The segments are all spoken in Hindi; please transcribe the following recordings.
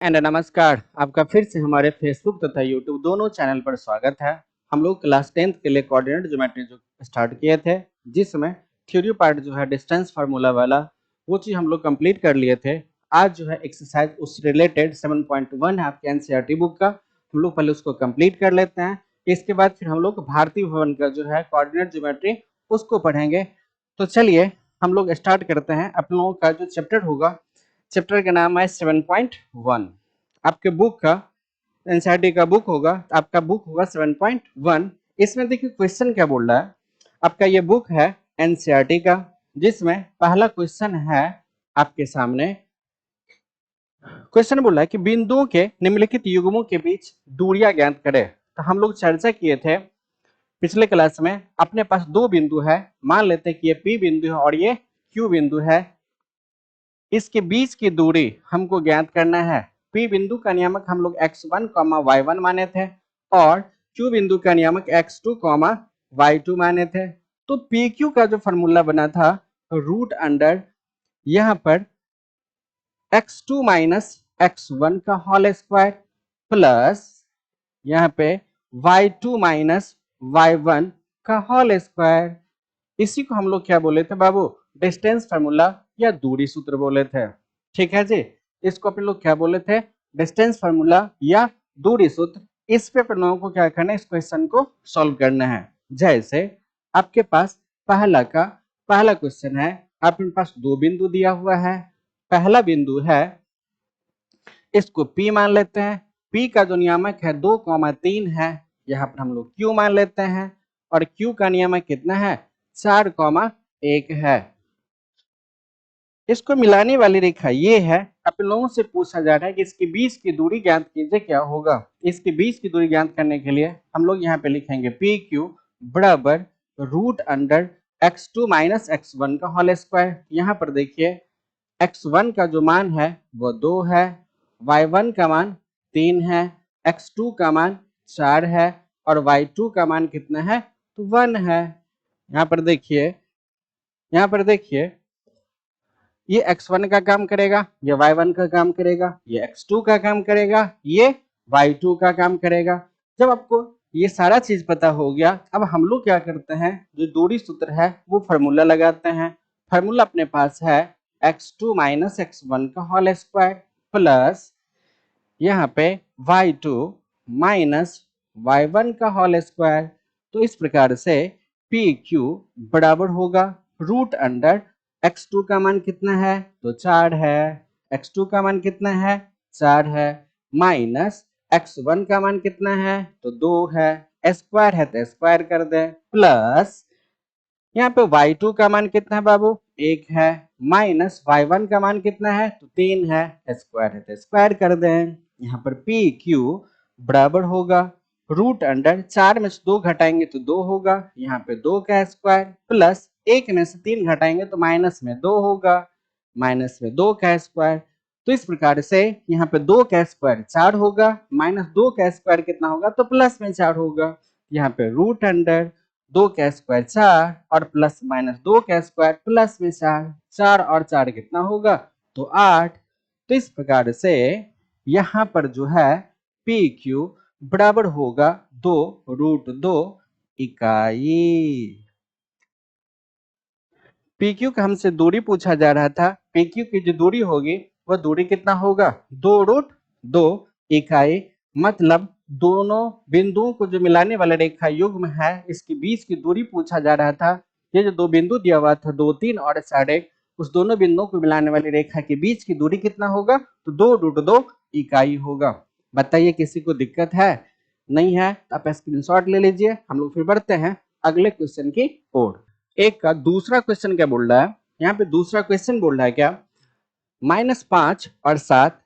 नमस्कार, आपका फिर से हमारे फेसबुक तथा यूट्यूब दोनों चैनल पर स्वागत है। हम लोग क्लास 10th के लिए कोऑर्डिनेट ज्योमेट्री जो स्टार्ट किए थे, जिसमें थ्योरी पार्ट जो है डिस्टेंस फार्मूला वाला, वो चीज़ हम लोग कंप्लीट कर लिए थे। आज जो है एक्सरसाइज उस रिलेटेड 7.1 है आपके एनसीईआरटी बुक का, हम लोग पहले उसको कंप्लीट कर लेते हैं। इसके बाद फिर हम लोग भारतीय भवन का जो है कोऑर्डिनेट ज्योमेट्री उसको पढ़ेंगे। तो चलिए हम लोग स्टार्ट करते हैं। आप लोगों का जो चैप्टर होगा, चैप्टर का नाम है 7.1। आपके बुक का एनसीईआरटी का बुक होगा, आपका बुक होगा 7.1। इसमें देखिए क्वेश्चन क्या बोल रहा है। आपका ये बुक है एनसीईआरटी का, जिसमें पहला क्वेश्चन है आपके सामने। क्वेश्चन बोल रहा है कि बिंदुओं के निम्नलिखित युग्मों के बीच दूरियां ज्ञात करें। तो हम लोग चर्चा किए थे पिछले क्लास में। अपने पास दो बिंदु है, मान लेते हैं कि ये पी बिंदु है और ये क्यू बिंदु है। इसके बीच की दूरी हमको ज्ञात करना है। पी बिंदु का नियामक हम लोग x1, y1 माने थे और क्यू बिंदु का नियामक x2, y2 माने थे। तो पी क्यू का जो फॉर्मूला बना था, रूट अंडर यहाँ पर x2 माइनस x1 का होल स्क्वायर प्लस यहाँ पे y2 माइनस y1 का होल स्क्वायर। इसी को हम लोग क्या बोले थे बाबू? डिस्टेंस फार्मूला या दूरी सूत्र बोले थे। ठीक है जी, इसको अपन लोग क्या बोले थे? डिस्टेंस फार्मूला या दूरी सूत्र। इस पे अपन लोगों को क्या करना है? इस क्वेश्चन को सॉल्व करना है। जैसे आपके पास पहला क्वेश्चन है, आपके पास दो बिंदु दिया हुआ है। पहला बिंदु है, इसको P मान लेते हैं। P का जो नियामक है 2,3 है, यहाँ पर हम लोग Q मान लेते हैं और Q का नियामक कितना है? 4,1 है। इसको मिलाने वाली रेखा ये है। आप लोगों से पूछा जा रहा है कि इसके बीच की दूरी ज्ञात कीजिए, क्या होगा? इसके बीच की दूरी ज्ञात करने के लिए हम लोग यहाँ पे लिखेंगे PQ बराबर root under x2 minus x1 का होल स्क्वायर। यहाँ पर देखिए x1 का जो मान है वो 2 है, y1 का मान 3 है, x2 का मान 4 है और y2 का मान कितना है? तो 1 है। यहाँ पर देखिए ये x1 का काम करेगा, ये y1 का काम करेगा, ये x2 का काम करेगा, ये y2 का काम करेगा। जब आपको ये सारा चीज पता हो गया, अब हम लोग क्या करते हैं? जो दूरी सूत्र है वो फार्मूला लगाते हैं। फार्मूला अपने पास है x2 माइनस x1 का होल स्क्वायर प्लस यहाँ पे y2 माइनस y1 का होल स्क्वायर। तो इस प्रकार से PQ बराबर होगा रूट अंडर x2 का मान कितना है? तो 4 है। x2 का मान कितना है? 4 है। माइनस x1 का मान कितना है? तो 2 है। स्क्वायर है तो स्क्वायर कर दे प्लस यहाँ पे y2 का मान कितना है बाबू? 1 है। माइनस y1 का मान कितना है? तो 3 है। स्क्वायर है तो स्क्वायर कर दें। यहाँ पर PQ बराबर होगा रूट अंडर 4 में से 2 घटाएंगे तो 2 होगा, यहाँ पे 2 का स्क्वायर प्लस 1 में से 3 घटाएंगे तो माइनस में 2 होगा, माइनस में 2 का स्क्वायर। तो इस प्रकार से यहाँ पे 2 का स्क्वायर 4 होगा, माइनस 2 का स्क्वायर कितना होगा? तो प्लस में 4 होगा। यहाँ पे रूट अंडर 2 का स्क्वायर 4 और प्लस माइनस 2 का स्क्वायर प्लस में 4, 4 और 4 कितना होगा? तो 8। तो इस प्रकार से यहाँ पर जो है PQ बराबर होगा 2 रूट 2 इकाई। PQ का हमसे दूरी पूछा जा रहा था। PQ की जो दूरी होगी वह दूरी कितना होगा? 2 रूट 2 इकाई। मतलब दोनों बिंदुओं को जो मिलाने वाला रेखा युग्म है, इसके बीच की दूरी पूछा जा रहा था। ये जो दो बिंदु दिया हुआ था 2, 3 और 1.5, उस दोनों बिंदुओं को मिलाने वाली रेखा के बीच की दूरी कितना होगा? तो 2 रूट 2 इकाई होगा। बताइए किसी को दिक्कत है? नहीं है तो आप स्क्रीनशॉट ले लीजिए। हम लोग फिर बढ़ते हैं अगले क्वेश्चन की ओर। एक का दूसरा क्वेश्चन क्या बोल रहा है? यहाँ पे दूसरा क्वेश्चन बोल रहा है क्या? -5 और 7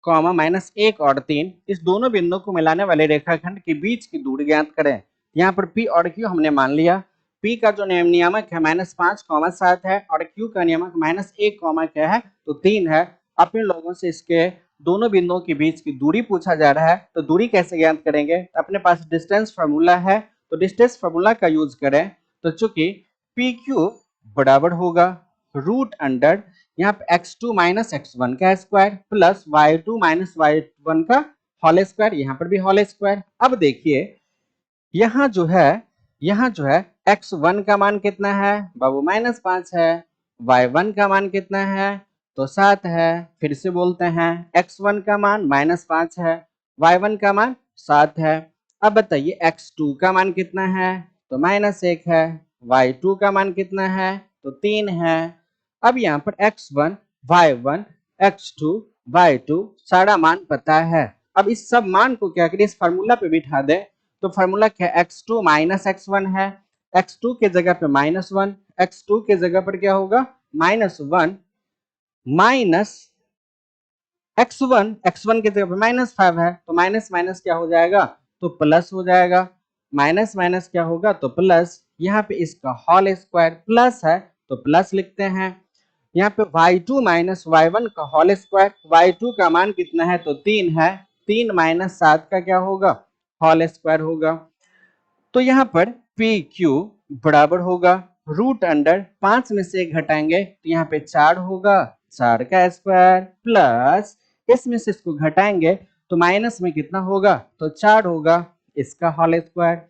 कॉमा -1 और 3 इस दोनों बिंदुओं को मिलाने वाले रेखाखंड के बीच की दूरी ज्ञात करें। यहाँ पर P और Q हमने मान लिया। P का जो नियामक है -5, 7 है और Q का नियामक -1, क्या है? तो 3 है। अपने लोगों से इसके दोनों बिंदुओं के बीच की दूरी पूछा जा रहा है, तो दूरी कैसे ज्ञात करेंगे? अपने पास डिस्टेंस फार्मूला है, तो डिस्टेंस फार्मूला का यूज करें। तो चूंकि PQ बराबर होगा रूट अंडर यहाँ पे x2 माइनस x1 का square plus y2 minus y1 का होल स्क्वायर, यहाँ पर भी होल स्क्वायर। अब देखिए यहाँ जो है x1 का मान कितना है बाबू -5 है, y1 का मान कितना है तो 7 है। फिर से बोलते हैं x1 का मान -5 है, y1 का मान 7 है। अब बताइए x2 का मान कितना है तो -1 है, y2 का मान कितना है तो 3 है। अब यहाँ पर x1 y1 x2 y2 सारा मान पता है। अब इस सब मान को क्या करिए इस फार्मूला पे बिठा दे, तो फार्मूला क्या है x2 माइनस x1 है, x2 के जगह पे -1, x2 के जगह पर क्या होगा -1 माइनस x1 के जगह पे -5 है, तो माइनस माइनस क्या हो जाएगा तो प्लस हो जाएगा, माइनस माइनस क्या होगा तो प्लस। यहाँ पे इसका होल स्क्वायर प्लस है तो प्लस लिखते हैं। यहाँ पे y2 माइनस y1 का होल स्क्वायर, y2 का मान कितना है तो 3 है, 3 माइनस 7 का क्या होगा होल स्क्वायर होगा। तो यहाँ पर पी क्यू बराबर होगा रूट अंडर 5 में से 1 घटाएंगे तो यहाँ पे 4 होगा, 4 का स्क्वायर प्लस इसमें से इसको घटाएंगे तो माइनस में कितना होगा तो 4 होगा, इसका होल स्क्वायर।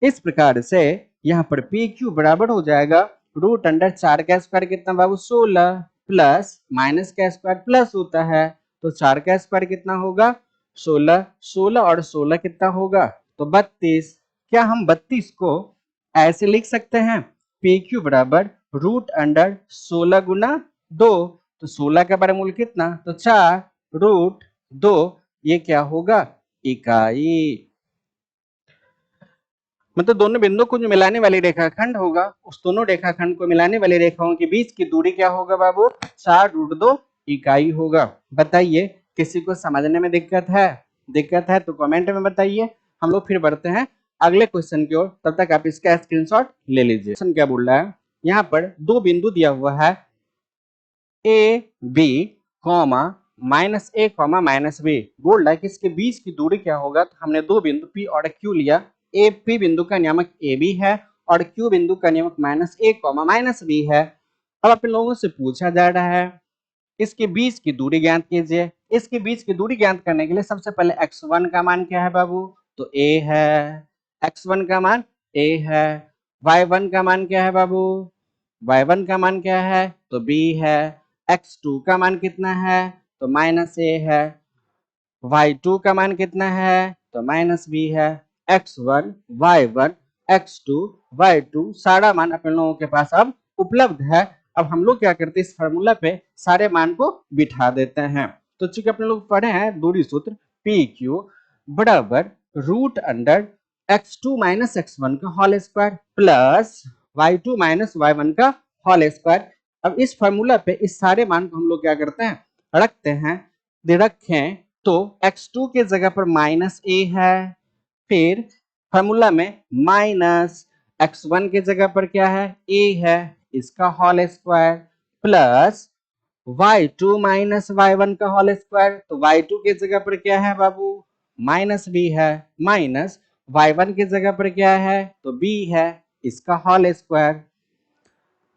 इस प्रकार से यहाँ पर पी क्यू बराबर हो जाएगा रूट अंडर 4 का स्क्वायर कितना बाबू 16 प्लस माइनस का स्क्वायर प्लस होता है तो 4 का स्क्वायर कितना होगा 16, 16 और 16 कितना होगा तो 32। क्या हम 32 को ऐसे लिख सकते हैं पी क्यू बराबर रूट अंडर 16 गुना 2, तो 16 का वर्गमूल कितना तो 4 रूट 2, ये क्या होगा इकाई। मतलब दोनों बिंदु को जो मिलाने वाली रेखाखंड होगा उस दोनों रेखाखंड को मिलाने वाली रेखाओं के बीच की दूरी क्या होगा बाबू 4 रूट 2 इकाई होगा। बताइए किसी को समझने में दिक्कत है तो कमेंट में बताइए। हम लोग फिर बढ़ते हैं अगले क्वेश्चन की ओर, तब तक आप इसका स्क्रीनशॉट ले लीजिए। क्वेश्चन क्या बोल रहा है, यहाँ पर दो बिंदु दिया हुआ है A B comma -a comma -b, बोल रहा है कि इसके बीच की दूरी क्या होगा। तो हमने दो बिंदु P और Q लिया, ए पी बिंदु का नियामक ए बी है और Q बिंदु का नियामक -a कॉमा -b है। अब अपन लोगों से पूछा जा रहा है इसके बीच की दूरी ज्ञात कीजिए। इसके बीच की दूरी ज्ञात करने के लिए सबसे पहले x1 का मान क्या है बाबू तो a है, x1 का मान a है। y1 का मान क्या है बाबू y1 का मान क्या है तो b है। x2 का मान कितना है तो -a है। y2 का मान कितना है तो -b है। x1 y1 x2 y2 सारा मान अपन लोगों के पास अब उपलब्ध है। अब हम लोग क्या करते हैं इस फार्मूला पे सारे मान को बिठा देते हैं। तो चूंकि अपने लोग पढ़े हैं दूरी सूत्र पी क्यू बराबर root under x2 minus x1 का whole square plus y2 minus y1 का होल स्क्वायर। अब इस फार्मूला पे इस सारे मान को हम लोग क्या करते हैं रखते हैं। रखें तो x2 के जगह पर -a है, फिर फार्मूला में माइनस x1 के जगह पर क्या है a है, इसका whole square plus y2 minus y1 का होल स्क्वायर, तो y2 के जगह पर क्या है बाबू -b है, माइनस y1 के जगह पर क्या है तो b है, इसका होल स्क्वायर।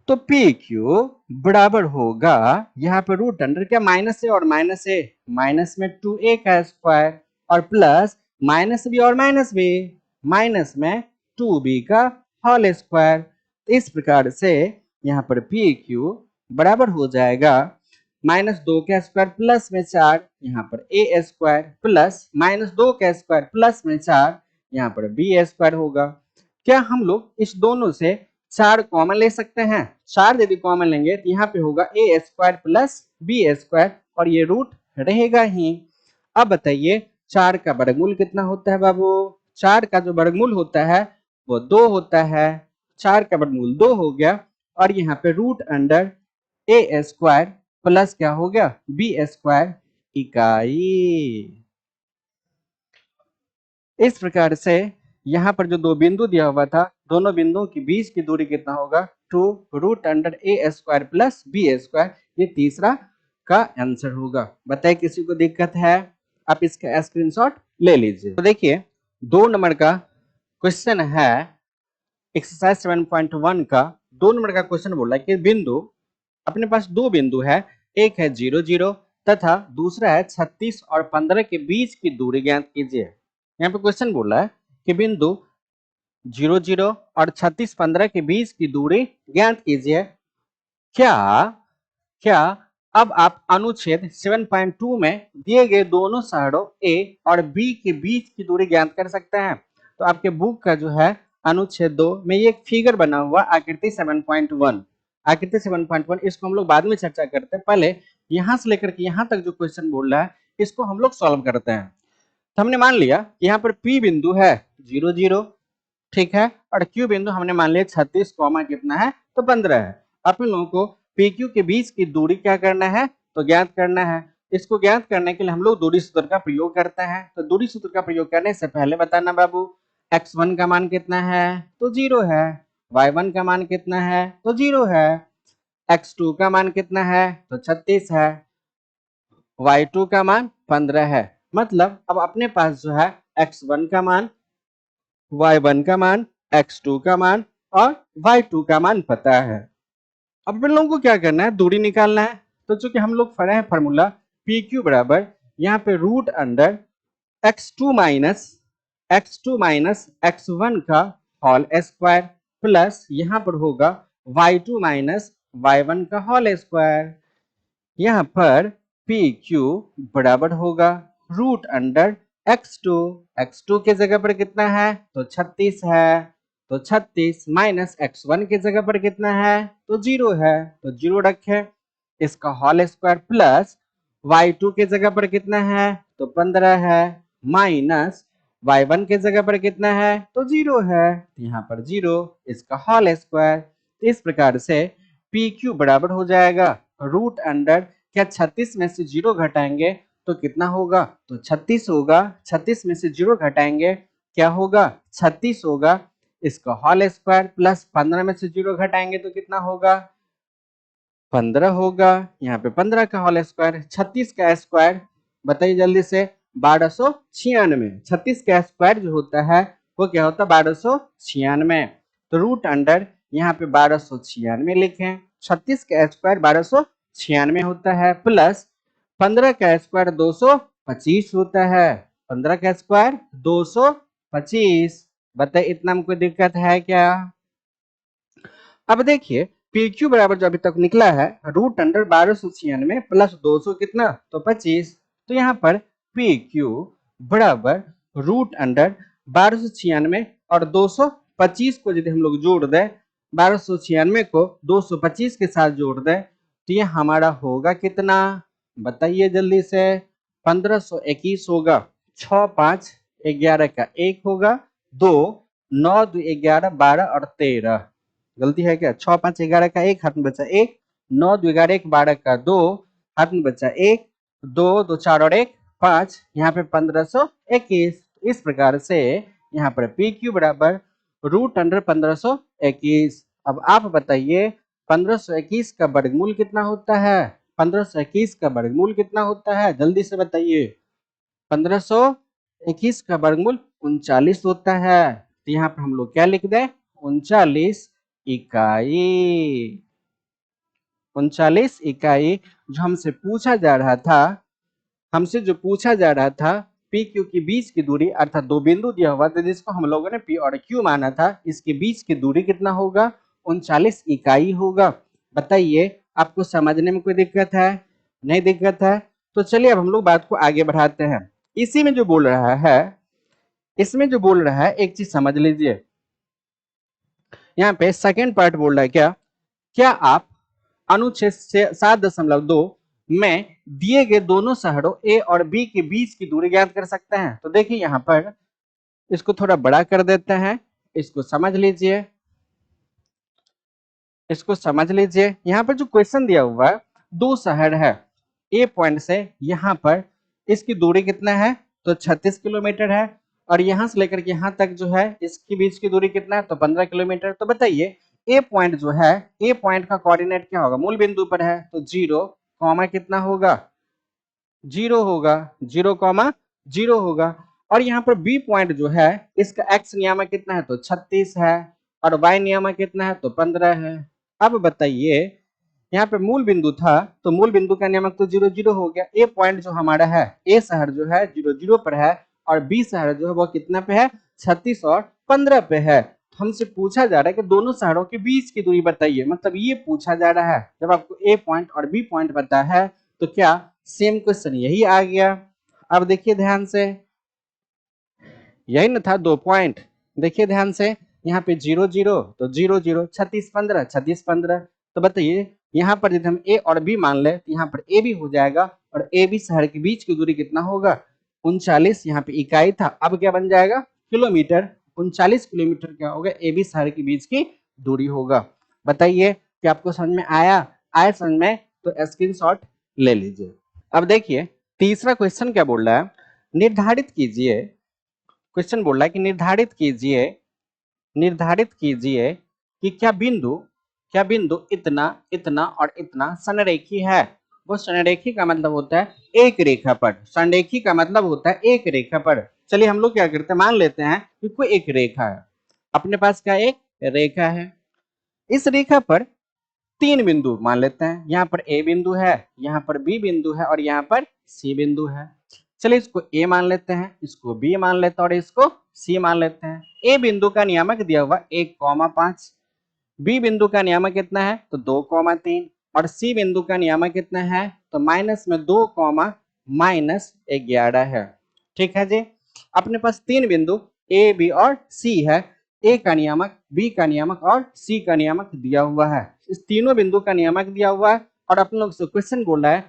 तो पी क्यू बराबर होगा यहाँ पे रूट अंडर क्या माइनस ए और माइनस में 2a का स्क्वायर और प्लस -b और माइनस में 2b का होल स्क्वायर। इस प्रकार से यहाँ पर पी क्यू बराबर हो जाएगा -2 का स्क्वायर प्लस में 4 यहाँ पर a स्क्वायर प्लस -2 का स्क्वायर प्लस में 4 यहाँ पर b स्क्वायर होगा। क्या हम लोग इस दोनों से 4 कॉमन ले सकते हैं, 4 यदि कॉमन लेंगे तो यहाँ पे होगा a square plus b square और ये रूट रहेगा ही। अब बताइए 4 का वर्गमूल कितना होता है बाबू, 4 का जो वर्गमूल होता है वो 2 होता है, 4 का वर्गमूल 2 हो गया और यहाँ पे root under a square plus क्या हो गया b स्क्वायर इकाई। इस प्रकार से यहाँ पर जो दो बिंदु दिया हुआ था दोनों बिंदुओं के बीच की दूरी कितना होगा 2 root under a square plus b square, ये तीसरा का आंसर होगा। बताइए किसी को दिक्कत है आप इसका स्क्रीनशॉट ले लीजिए। तो देखिए 2 नंबर का क्वेश्चन है एक्सरसाइज 7.1 का 2 नंबर का क्वेश्चन बोल रहा है कि बिंदु अपने पास दो बिंदु है, एक है 0 0 तथा दूसरा है 36 और 15 के बीच की दूरी ज्ञात कीजिए। यहाँ पे क्वेश्चन बोला है कि बिंदु 0 0 और 36 15 के बीच की दूरी ज्ञात कीजिए। क्या क्या अब आप अनुच्छेद 7.2 में दिए गए दोनों शहरों ए और बी के बीच की दूरी ज्ञात कर सकते हैं? तो आपके बुक का जो है अनुच्छेद 2 में ये एक फिगर बना हुआ आकृति 7.1, आकृति 7.1 इसको हम लोग बाद में चर्चा करते हैं। पहले यहां से लेकर के यहां तक जो क्वेश्चन बोल रहा है इसको हम लोग सॉल्व करते हैं। तो हमने मान लिया यहाँ पर पी बिंदु है 0 0, ठीक है, और क्यू बिंदु हमने मान लिया 36 कॉमा कितना है तो 15 है। आप लोगों को पी क्यू के बीच की दूरी क्या करना है तो ज्ञात करना है। इसको ज्ञात करने के लिए हम लोग दूरी सूत्र का प्रयोग करते हैं। तो दूरी सूत्र का प्रयोग करने से पहले बताना बाबू, x1 का मान कितना है तो 0 है, y1 का मान कितना है तो 0 है, x2 का मान कितना है तो 36 है, y2 का मान 15 है। मतलब अब अपने पास जो है x1 का मान, y1 का मान, x2 का मान और y2 का मान पता है। अब इन लोगों को क्या करना है, दूरी निकालना है। तो चूंकि हम लोग पढ़े हैं फॉर्मूला पी क्यू बराबर यहाँ पे root under x2 minus x1 का होल स्क्वायर प्लस यहाँ पर होगा y2 माइनस y1 का होल स्क्वायर। यहाँ पर पी क्यू बराबर होगा रूट अंडर x2, x2 के जगह पर कितना है तो 36 है, तो 36 माइनस x1 के जगह पर कितना है तो 0 है, तो 0 रखे, इसका होल स्क्वायर प्लस y2 के जगह पर कितना है तो 15 है, माइनस y1 के जगह पर कितना है तो 0 है, यहाँ पर 0, इसका होल स्क्वायर। इस प्रकार से पी क्यू बराबर हो जाएगा रूट अंडर, क्या 36 में से 0 घटाएंगे तो कितना होगा तो 36 होगा, 36 में से 0 घटाएंगे क्या होगा 36 होगा, इसका होल स्क्वायर प्लस 15 में से 0 घटाएंगे तो कितना होगा 15 होगा, यहाँ पे 15 का होल स्क्वायर, 36 का स्क्वायर बताइए जल्दी से 1296, 36 का स्क्वायर जो होता है वो क्या होता है 1296। तो रूट अंडर यहाँ पे 1296 लिखें, 36 का स्क्वायर 1296 होता है प्लस 15 का स्क्वायर 225 होता है, 15 का स्क्वायर 225। बताइए इतना में कोई दिक्कत है क्या? अब देखिए पी क्यू बराबर जो अभी तक निकला है रूट अंडर 1296 प्लस 200 कितना तो 25। तो यहाँ पर पी क्यू बराबर रूट अंडर 1296 और 225 को यदि हम लोग जोड़ दें, 1296 को 225 के साथ जोड़ दें तो ये हमारा होगा कितना बताइए जल्दी से 1521 होगा, 6 5 11 का 1 होगा, 2 9 2 11 12 और 13, गलती है क्या 6 5 11 का 1 हाथ में बचा 1, 9 2 11 1 12 का 2 हाथ में बचा 1, 2 2 4 और 1 5, यहाँ पे 1521। इस प्रकार से यहाँ पर पी क्यू बराबर रूट अंडर 1521। अब आप बताइए 1521 का वर्गमूल कितना होता है, 1521 का वर्गमूल कितना होता है जल्दी से बताइए। 1521 का वर्गमूल 39 होता है। तो यहाँ पर हम लोग क्या लिख दें 39 इकाई, 39 इकाई। जो हमसे पूछा जा रहा था, हमसे जो पूछा जा रहा था पी क्यू के बीच की दूरी अर्थात दो बिंदु दिया हुआ था जिसको हम लोगों ने पी और क्यू माना था, इसके बीच की दूरी कितना होगा 39 इकाई होगा। बताइए आपको समझने में कोई दिक्कत है? नहीं दिक्कत है तो चलिए अब हम लोग बात को आगे बढ़ाते हैं। इसी में जो बोल रहा है, इसमें जो बोल रहा है एक चीज समझ लीजिए, यहाँ पे सेकेंड पार्ट बोल रहा है क्या, क्या आप अनुच्छेद 7.2 में दिए गए दोनों शहरों ए और बी के बीच की दूरी ज्ञात कर सकते हैं? तो देखिए यहाँ पर इसको थोड़ा बड़ा कर देते हैं, इसको समझ लीजिए, इसको समझ लीजिए। यहाँ पर जो क्वेश्चन दिया हुआ है दो शहर है, ए पॉइंट से यहाँ पर इसकी दूरी कितना है तो 36 किलोमीटर है, और यहाँ से लेकर के यहाँ तक जो है इसके बीच की दूरी कितना है तो 15 किलोमीटर। तो बताइए ए पॉइंट जो है, ए पॉइंट का कोऑर्डिनेट क्या होगा, मूल बिंदु पर है तो 0 कॉमा कितना होगा 0 होगा, 0 कॉमा 0 होगा। और यहाँ पर बी पॉइंट जो है इसका एक्स नियामक कितना है तो 36 है और वाई नियामक कितना है तो 15 है। अब बताइए यहाँ पे मूल बिंदु था तो मूल बिंदु का नियामक तो 0 0 हो गया। ए पॉइंट जो हमारा है, ए शहर जो है 0 0 पर है और बी शहर जो है वो कितना पे है, 36 और 15 पे है। हमसे पूछा जा रहा है कि दोनों शहरों के बीच की दूरी बताइए, मतलब ये पूछा जा रहा है। जब आपको ए पॉइंट और बी पॉइंट पता है तो क्या सेम क्वेश्चन यही आ गया। अब देखिए ध्यान से, यही ना था 2 पॉइंट। देखिए ध्यान से, यहाँ पे 0 0 तो 0 0, 36 15 36 15। तो बताइए यहाँ पर यदि हम ए और बी मान ले तो यहाँ पर ए भी हो जाएगा और ए बी शहर के बीच की दूरी कितना होगा, 39। यहाँ पे इकाई था, अब क्या बन जाएगा, किलोमीटर। 39 किलोमीटर क्या होगा, ए बी शहर के बीच की दूरी होगा। बताइए कि आपको समझ में आया? आए समझ में तो स्क्रीनशॉट ले लीजिए। अब देखिए तीसरा क्वेश्चन क्या बोल रहा है, निर्धारित कीजिए। क्वेश्चन बोल रहा है कि निर्धारित कीजिए कि क्या बिंदु इतना इतना और इतना संरेखी है। वो संरेखी का मतलब होता है एक रेखा पर, संरेखी का मतलब होता है एक रेखा पर। चलिए हम लोग क्या करते हैं, मान लेते हैं कि कोई एक रेखा है, अपने पास क्या एक रेखा है। इस रेखा पर 3 बिंदु मान लेते हैं, यहाँ पर ए बिंदु है, यहाँ पर बी बिंदु है और यहाँ पर सी बिंदु है। चलिए इसको ए मान लेते हैं, इसको बी मान लेते हैं और इसको सी मान लेते हैं। ए बिंदु का नियामक दिया हुआ 1,5, बी बिंदु का नियामक कितना है तो 2,3 और सी बिंदु का नियामक कितना है तो माइनस में 2, -11 है। ठीक है जी। अपने पास 3 बिंदु ए बी और सी है, ए का नियामक, बी का नियामक और सी का नियामक दिया हुआ है। इस तीनों बिंदु का नियामक दिया हुआ है और अपन लोग से क्वेश्चन बोल रहा है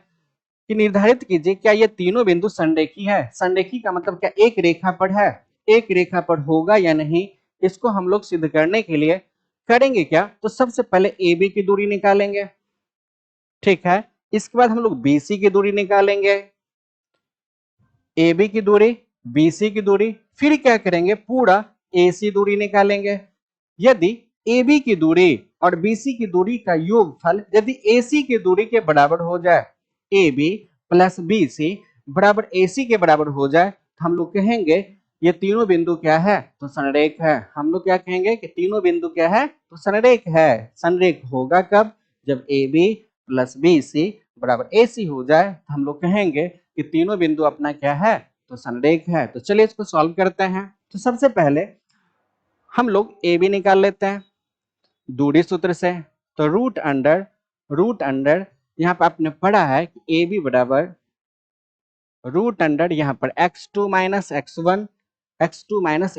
कि निर्धारित कीजिए क्या ये तीनों बिंदु संरेखी है। संरेखी का मतलब क्या एक रेखा पर है, एक रेखा पर होगा या नहीं, इसको हम लोग सिद्ध करने के लिए करेंगे क्या, तो सबसे पहले ए बी की दूरी निकालेंगे। ठीक है, इसके बाद हम लोग बी सी की दूरी निकालेंगे, ए बी की दूरी, बी सी की दूरी, फिर क्या करेंगे पूरा ए सी दूरी निकालेंगे। यदि ए बी की दूरी और बी सी की दूरी का योगफल यदि ए सी की दूरी के बराबर हो जाए, A B plus B C बराबर ए सी के बराबर हो जाए, तो हम लोग कहेंगे ये तीनों बिंदु क्या है तो संरेख है। हम लोग क्या कहेंगे कि तीनों बिंदु क्या है तो संरेख है। संरेख होगा कब, जब A B plus B C बराबर ए सी हो जाए, तो हम लोग कहेंगे कि तीनों बिंदु अपना क्या है तो संरेख है। तो चलिए इसको सॉल्व करते हैं। तो सबसे पहले हम लोग ए बी निकाल लेते हैं दूरी सूत्र से। तो रूट अंडर यहाँ पर आपने पढ़ा है कि ए बी बराबर रूट अंडर यहाँ पर x2 माइनस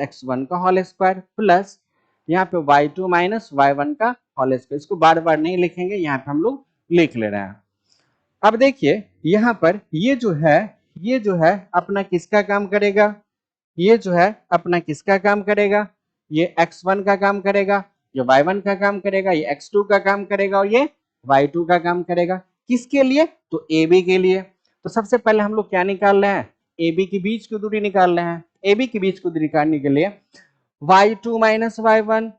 x1 का होल स्क्वायर प्लस यहाँ पे y2 माइनस y1 का होल स्क्वायर। इसको बार बार नहीं लिखेंगे, यहाँ पे हम लोग लिख ले रहे हैं। अब देखिए यहाँ पर ये जो है अपना किसका काम करेगा, ये जो है अपना किसका काम करेगा, ये x1 का काम करेगा, ये y1 का काम करेगा, ये x2 का काम करेगा और ये y2 का काम करेगा। किसके लिए तो AB के लिए। तो सबसे पहले हम लोग क्या निकाल रहे हैं, AB के बीच की दूरी निकाल रहे हैं। AB के बीच की दूरी निकालने के लिए y2 माइनस y1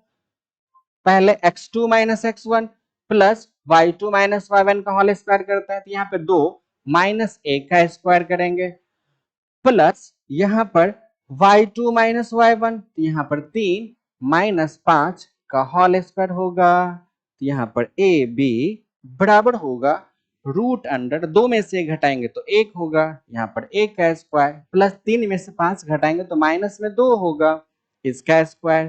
पहले x2 minus x1 plus y2 minus y1 का होल स्क्वायर करते हैं, तो यहाँ पे 2 माइनस 1 का स्क्वायर करेंगे प्लस यहाँ पर y2 माइनस y1 तो यहाँ पर 3 माइनस 5 का होल स्क्वायर होगा। तो यहाँ पर ए बी बराबर होगा रूट अंडर 2 में से घटाएंगे तो 1 होगा, यहाँ पर 1 का स्क्वायर प्लस 3 में से 5 घटाएंगे तो माइनस में 2 होगा, इसका स्क्वायर।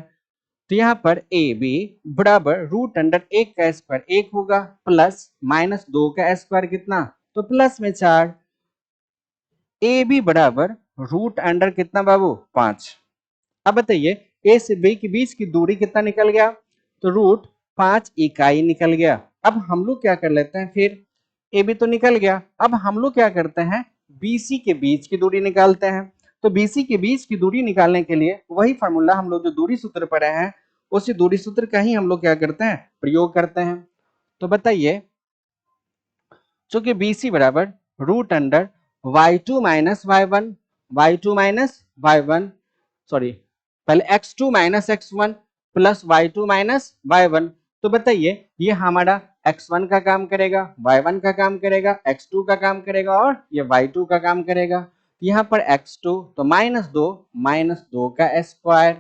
तो यहाँ पर ए बी बराबर रूट अंडर 1 का स्क्वायर 1 होगा प्लस माइनस 2 का स्क्वायर कितना तो प्लस में 4। ए बी बराबर रूट अंडर कितना बाबू 5। अब बताइए ए से बी के बीच की दूरी कितना निकल गया तो रूट 5 इकाई निकल गया। अब हम लोग क्या कर लेते हैं, फिर ए बी तो निकल गया, अब हम लोग क्या करते हैं बीसी के बीच की दूरी निकालते हैं। तो बीसी के बीच की दूरी निकालने के लिए वही फॉर्मूला हम लोग जो दूरी सूत्र पढ़े हैं उसी दूरी सूत्र का ही हम लोग क्या करते हैं प्रयोग करते हैं। तो बताइए चूंकि बीसी बराबर root under y2 minus y1 sorry पहले x2 minus x1 plus y2 minus y1। तो बताइए ये हमारा x1 का काम करेगा, y1 का काम करेगा, x2 का काम करेगा और ये y2 का काम करेगा। यहाँ पर x2 तो -2 का स्क्वायर,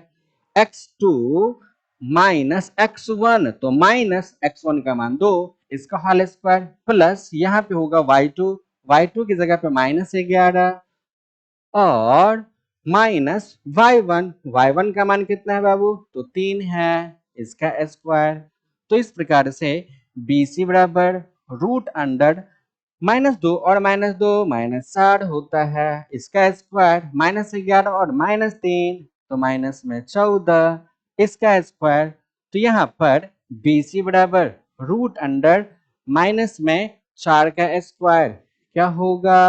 x2 माइनस x1, तो माइनस x1 का मान 2, इसका होल स्क्वायर, प्लस यहाँ पे होगा y2 की जगह पे -11 और माइनस y1 का मान कितना है बाबू, तो 3 है, इसका स्क्वायर। तो इस प्रकार से BC बराबर रूट अंडर -2 और -2 -4 होता है, इसका स्क्वायर, -11 और -3 तो माइनस में 14, इसका स्क्वायर। तो यहाँ पर BC बराबर रूट अंडर माइनस में 4 का स्क्वायर क्या होगा,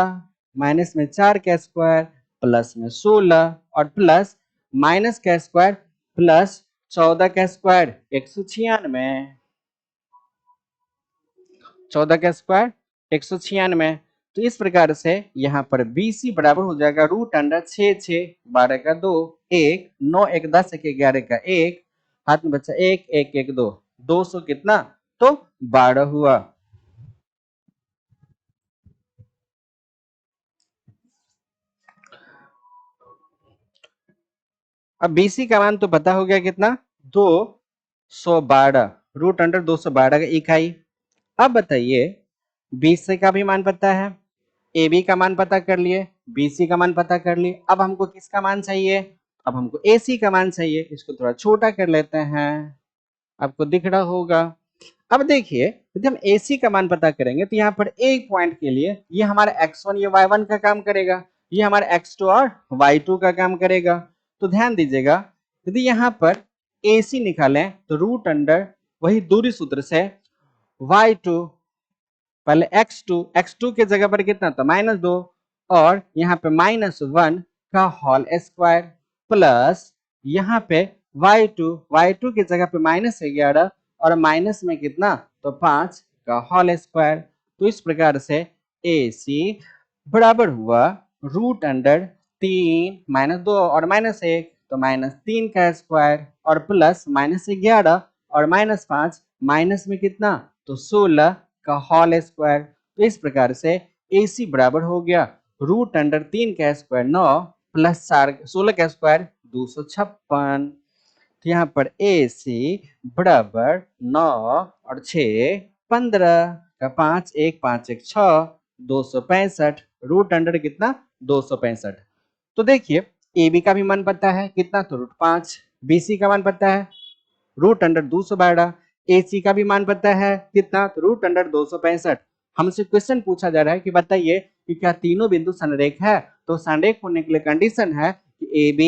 माइनस में 4 का स्क्वायर प्लस में 16 और प्लस माइनस का स्क्वायर प्लस 14 का स्क्वायर 196, 14 का स्क्वायर 196। तो इस प्रकार से यहाँ पर BC बराबर हो जाएगा रूट अंडर 6 6 12 का 2 1 9 1 10 1 11 का 1, हाथ में बचा 1 1 1 2, 200 कितना, तो 12 हुआ। अब BC का मान तो पता हो गया कितना, 212 रूट अंडर 212 का इकाई। अब बताइए BC का भी मान पता है, AB का मान पता कर लिए, BC का मान पता कर लिए, अब हमको किसका मान चाहिए, अब हमको AC का मान चाहिए। इसको थोड़ा छोटा कर लेते हैं, आपको दिख रहा होगा। अब देखिए यदि हम AC का मान पता करेंगे तो यहाँ पर एक पॉइंट के लिए ये हमारा x1 ये y1 का काम करेगा, ये हमारा x2 और y2 का काम करेगा। तो ध्यान दीजिएगा यदि यहाँ पर AC निकालें तो रूट अंडर वही दूरी सूत्र से y2, पहले x2 के जगह पर कितना था -2 और यहाँ पे -1 का होल स्क्वायर प्लस यहाँ पे y2 की जगह पे -11 और माइनस में कितना, तो 5 का होल स्क्वायर। तो इस प्रकार से AC बराबर हुआ रूट अंडर 3 -2 और -1 तो -3 का स्क्वायर और प्लस -11 और -5 माइनस में कितना, तो 16 का होल स्क्वायर। तो इस प्रकार से AC बराबर हो गया रूट अंडर 3 का स्क्वायर 9 प्लस 16 का स्क्वायर 256। तो यहाँ पर AC बराबर 9 और 6 15 का 5 1 5 1 6 265 रूट अंडर कितना, 265। तो देखिए AB का भी मान पता है कितना, तो √5, BC का मान पता है रूट अंडर 212, AC का भी मान पता है कितना, तो रूट अंडर 265। हमसे क्वेश्चन पूछा जा रहा है कि बताइए कि क्या तीनों बिंदु संरेख है, तो संरेख होने के लिए कंडीशन है कि AB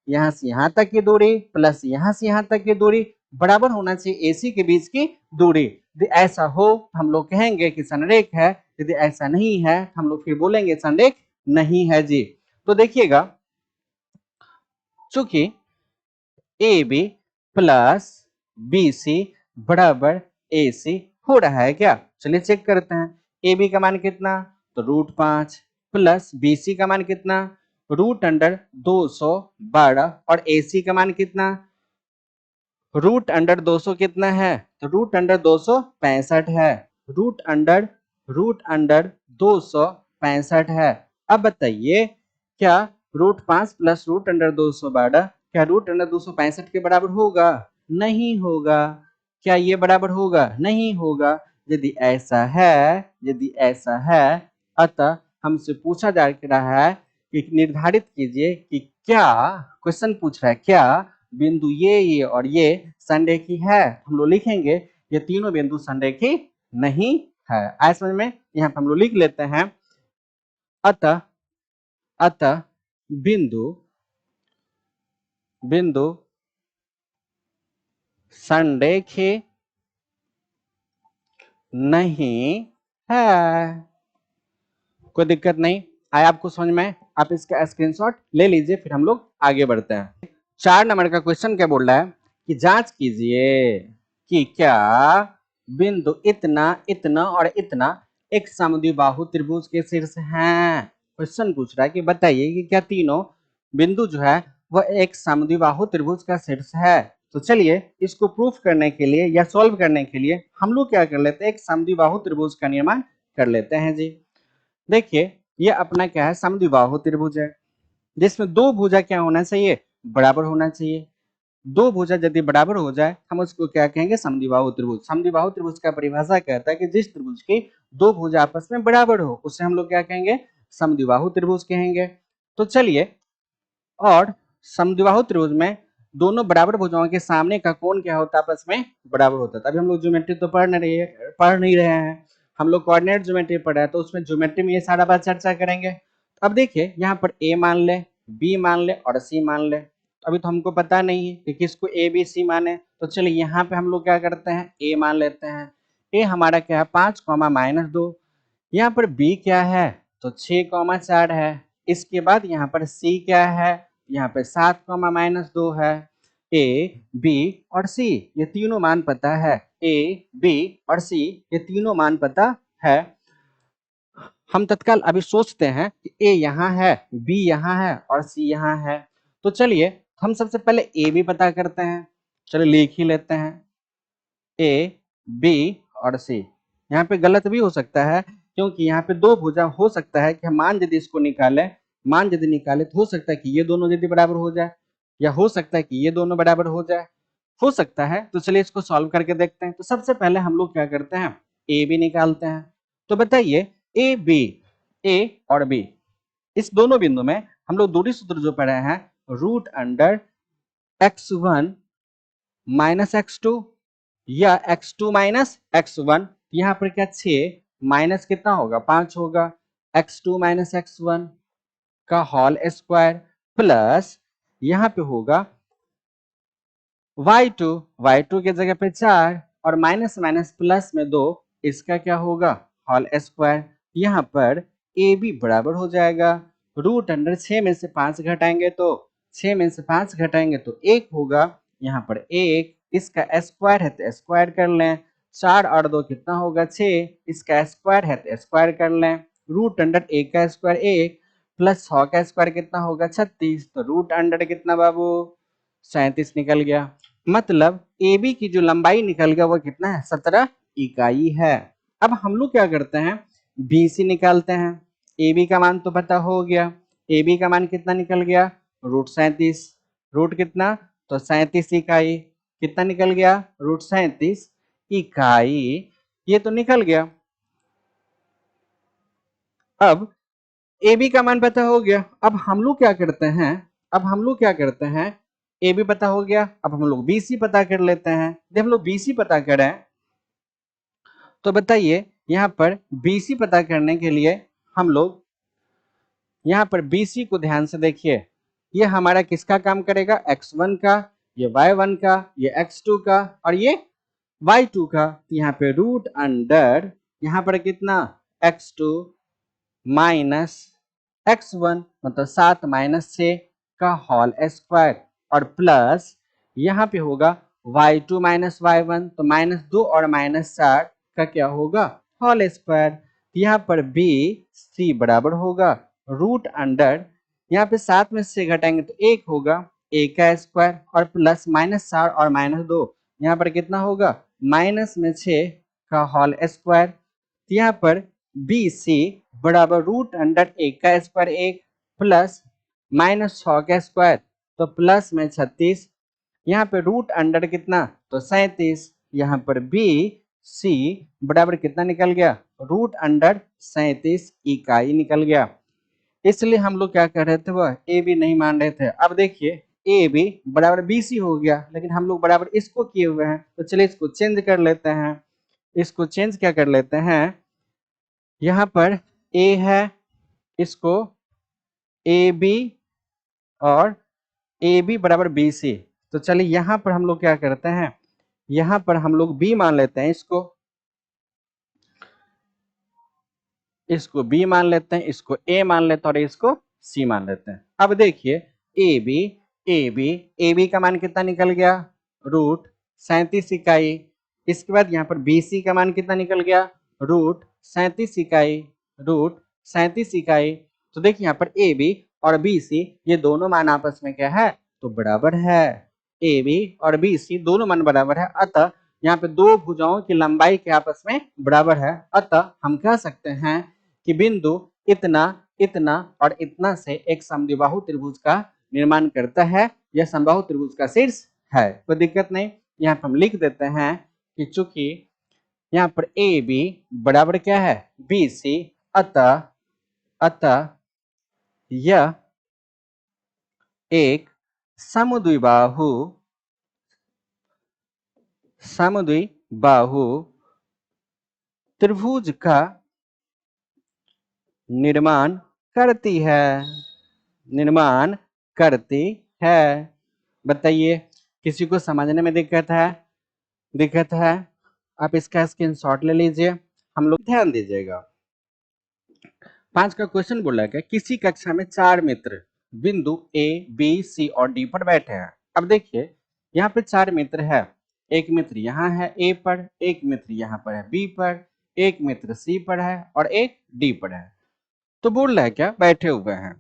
यहाँ से यहाँ तक की दूरी प्लस यहाँ से यहाँ तक की दूरी बराबर होना चाहिए AC के बीच की दूरी। यदि ऐसा हो हम लोग कहेंगे कि संरेख है, यदि ऐसा नहीं है हम लोग फिर बोलेंगे संरेख नहीं है जी। तो देखिएगा चूंकि AB प्लस BC बराबर AC हो रहा है क्या, चलिए चेक करते हैं। AB का मान कितना, तो √5 प्लस BC का मान कितना, रूट अंडर 212 और AC का मान कितना, रूट अंडर 200 कितना है, तो रूट अंडर 265 है, रूट अंडर 265 है। अब बताइए क्या √5 प्लस रूट अंडर 212 क्या रूट अंडर 265 के बराबर होगा, नहीं होगा। क्या ये बराबर होगा, नहीं होगा। यदि ऐसा है अतः हमसे पूछा जा रहा है कि निर्धारित कीजिए कि क्या, क्वेश्चन पूछ रहा है क्या बिंदु ये और ये संरेखी है। हम लोग लिखेंगे ये तीनों बिंदु संरेखी नहीं है। आए समझ में, यहाँ पे हम लोग लिख लेते हैं अतः बिंदु संरेखी नहीं है। कोई दिक्कत नहीं आया आपको समझ में, आप इसका स्क्रीनशॉट ले लीजिए, फिर हम लोग आगे बढ़ते हैं। 4 नंबर का क्वेश्चन क्या बोल रहा है कि जांच कीजिए कि क्या बिंदु इतना इतना और इतना एक समद्विबाहु त्रिभुज के शीर्ष हैं। क्वेश्चन पूछ रहा है कि बताइए कि क्या तीनों बिंदु जो है वह एक समद्विबाहु त्रिभुज का शीर्ष है। तो चलिए इसको प्रूफ करने के लिए या सॉल्व करने के लिए हम लोग क्या कर लेते हैं, एक समद्विबाहु त्रिभुज का निर्माण कर लेते हैं जी। देखिए ये अपना क्या है, समद्विबाहु त्रिभुज है जिसमें दो भुजा क्या होना चाहिए, बराबर होना चाहिए। दो भुजा यदि बराबर हो जाए हम उसको क्या कहेंगे, समद्विबाहु त्रिभुज। समद्विबाहु त्रिभुज का परिभाषा कहता है कि जिस त्रिभुज की दो भुजा आपस में बराबर हो उसे हम लोग क्या कहेंगे, समद्विबाहु त्रिभुज कहेंगे। तो चलिए, और समद्विबाहु त्रिभुज में दोनों बराबर भुजाओं के सामने का कोण क्या होता है, आपस में बराबर होता है। अभी हम लोग ज्योमेट्री तो पढ़ नहीं रहे हैं, हम लोग कोऑर्डिनेट ज्योमेट्री पढ़ रहे हैं, तो उसमें ज्योमेट्री में ये सारा बात चर्चा करेंगे। अब देखिए यहाँ पर ए मान ले, बी मान ले और सी मान ले। अभी तो हमको पता नहीं है कि किसको ए बी सी माने, तो चलिए यहाँ पे हम लोग क्या करते हैं, ए मान लेते हैं। ए हमारा क्या है, 5,-2। यहाँ पर बी क्या है, तो 6,4 है। इसके बाद यहाँ पर सी क्या है, यहाँ पे 7,-2 है। ए बी और सी ये तीनों मान पता है, ए बी और सी ये तीनों मान पता है। हम तत्काल अभी सोचते हैं कि ए यहाँ है, बी यहाँ है और सी यहाँ है। तो चलिए हम सबसे पहले ए बी पता करते हैं। चलिए लिख ही लेते हैं, ए बी और सी। यहाँ पे गलत भी हो सकता है क्योंकि यहाँ पे दो भुजा हो सकता है कि हम मान यदि इसको निकालें, मान यदि निकाले तो हो सकता है कि ये दोनों यदि बराबर हो जाए, या हो सकता है कि ये दोनों बराबर हो सकता है। तो चलिए इसको सॉल्व करके देखते हैं। तो सबसे पहले हम लोग क्या करते हैं, ए बी निकालते हैं। तो बताइए ए बी, ए और बी, इस दोनों बिंदु में हम लोग दूरी सूत्र जो पढ़े हैं, root under x1 minus x2 या x2 माइनस x1। यहाँ पर क्या 6 माइनस कितना होगा, 5 होगा, x2 माइनस x1 का होल स्क्वायर प्लस यहाँ पे होगा y2 के जगह पे 4 और माइनस माइनस प्लस में 2, इसका क्या होगा, होल स्क्वायर। यहाँ पर ए बी बराबर हो जाएगा, रूट अंडर 6 में से 5 घटाएंगे तो 6 में से 5 घटाएंगे तो 1 होगा, यहाँ पर 1, इसका स्क्वायर है तो स्क्वायर कर लें, 4 और 2 कितना होगा 6, इसका स्क्वायर है तो स्क्वायर कर लें, रूट अंडर 1 का स्क्वायर 1 प्लस 6 का स्क्वायर कितना होगा 36, तो रूट अंडर कितना बाबू 37 निकल गया। मतलब ए बी की जो लंबाई निकल गया वो कितना है, 17 इकाई है। अब हम लोग क्या करते हैं, बी सी निकालते हैं। ए बी का मान तो पता हो गया, ए बी का मान कितना निकल गया, रूट 37, रूट कितना, तो 37 इकाई, कितना निकल गया, रूट 37 इकाई, ये तो निकल गया। अब ए बी का मान पता हो गया, अब हम लोग क्या करते हैं, ए बी पता हो गया, अब हम लोग बी सी पता कर लेते हैं। जब हम लोग बी सी पता करें तो बताइए यहाँ पर बी सी पता करने के लिए हम लोग यहाँ पर बी सी को ध्यान से देखिए, ये हमारा किसका काम करेगा, x1 का, ये y1 का, ये x2 का और ये y2 का। यहाँ पे रूट अंडर यहाँ पर कितना, x2 माइनस x1 मतलब 7 माइनस 6 का होल स्क्वायर और प्लस यहाँ पे होगा y2 माइनस y1 तो -2 और -4 का क्या होगा, होल स्क्वायर। यहाँ पर b c बराबर होगा रूट अंडर, यहाँ पे 7 में से घटाएंगे तो 1 होगा, a का स्क्वायर और प्लस -4 और -2, यहाँ पर कितना होगा, -6 का होल स्क्वायर। यहाँ पर बी सी बराबर रूट अंडर 1 का स्क्वायर 1 प्लस -6 का स्क्वायर तो प्लस में 36, यहाँ पे रूट अंडर कितना, तो 37, यहाँ पर बी सी बराबर कितना निकल गया, रूट अंडर 37 इकाई निकल गया। इसलिए हम लोग क्या कर रहे थे, वह ए बी नहीं मान रहे थे। अब देखिए ए बी बराबर बी सी हो गया, लेकिन हम लोग बराबर इसको किए हुए हैं, तो चलिए इसको चेंज कर लेते हैं। इसको चेंज क्या कर लेते हैं, यहाँ पर ए है, इसको ए बी और ए बी बराबर बी सी। तो चलिए यहाँ पर हम लोग क्या करते हैं, यहाँ पर हम लोग बी मान लेते हैं, इसको बी मान लेते हैं, इसको ए मान लेते हैं और इसको सी मान लेते हैं। अब देखिए ए बी का मान कितना निकल गया, रूट 37 इकाई। इसके बाद यहाँ पर बी सी का मान कितना निकल गया, रूट 37 इकाई, रूट 37 इकाई। तो देखिए यहाँ पर ए बी और बी सी ये दोनों मान आपस में क्या है, तो बराबर है। ए बी और बी सी दोनों मान बराबर है, अतः यहाँ पे दो भुजाओं की लंबाई के आपस में बराबर है। अतः हम कह सकते हैं कि बिंदु इतना, इतना और इतना से एक समद्विबाहु त्रिभुज का निर्माण करता है। यह समबाहु त्रिभुज का शीर्ष है, कोई दिक्कत नहीं। यहाँ पर हम लिख देते हैं कि चूंकि यहाँ पर ए बी बराबर क्या है बी सी, अतः अतः यह एक समद्विबाहु समद्विबाहु त्रिभुज का निर्माण करती है, निर्माण करती है। बताइए किसी को समझने में दिक्कत है? दिक्कत है? आप इसका स्क्रीनशॉट ले लीजिए, हम लोग ध्यान दीजिएगा। 5 का क्वेश्चन बोला है किसी कक्षा में 4 मित्र बिंदु ए बी सी और डी पर बैठे हैं। अब देखिए यहाँ पे 4 मित्र है, एक मित्र यहाँ है ए पर, एक मित्र यहाँ पर है बी पर, एक मित्र सी पर है और एक डी पर है। तो बोल रहा है क्या बैठे हुए हैं।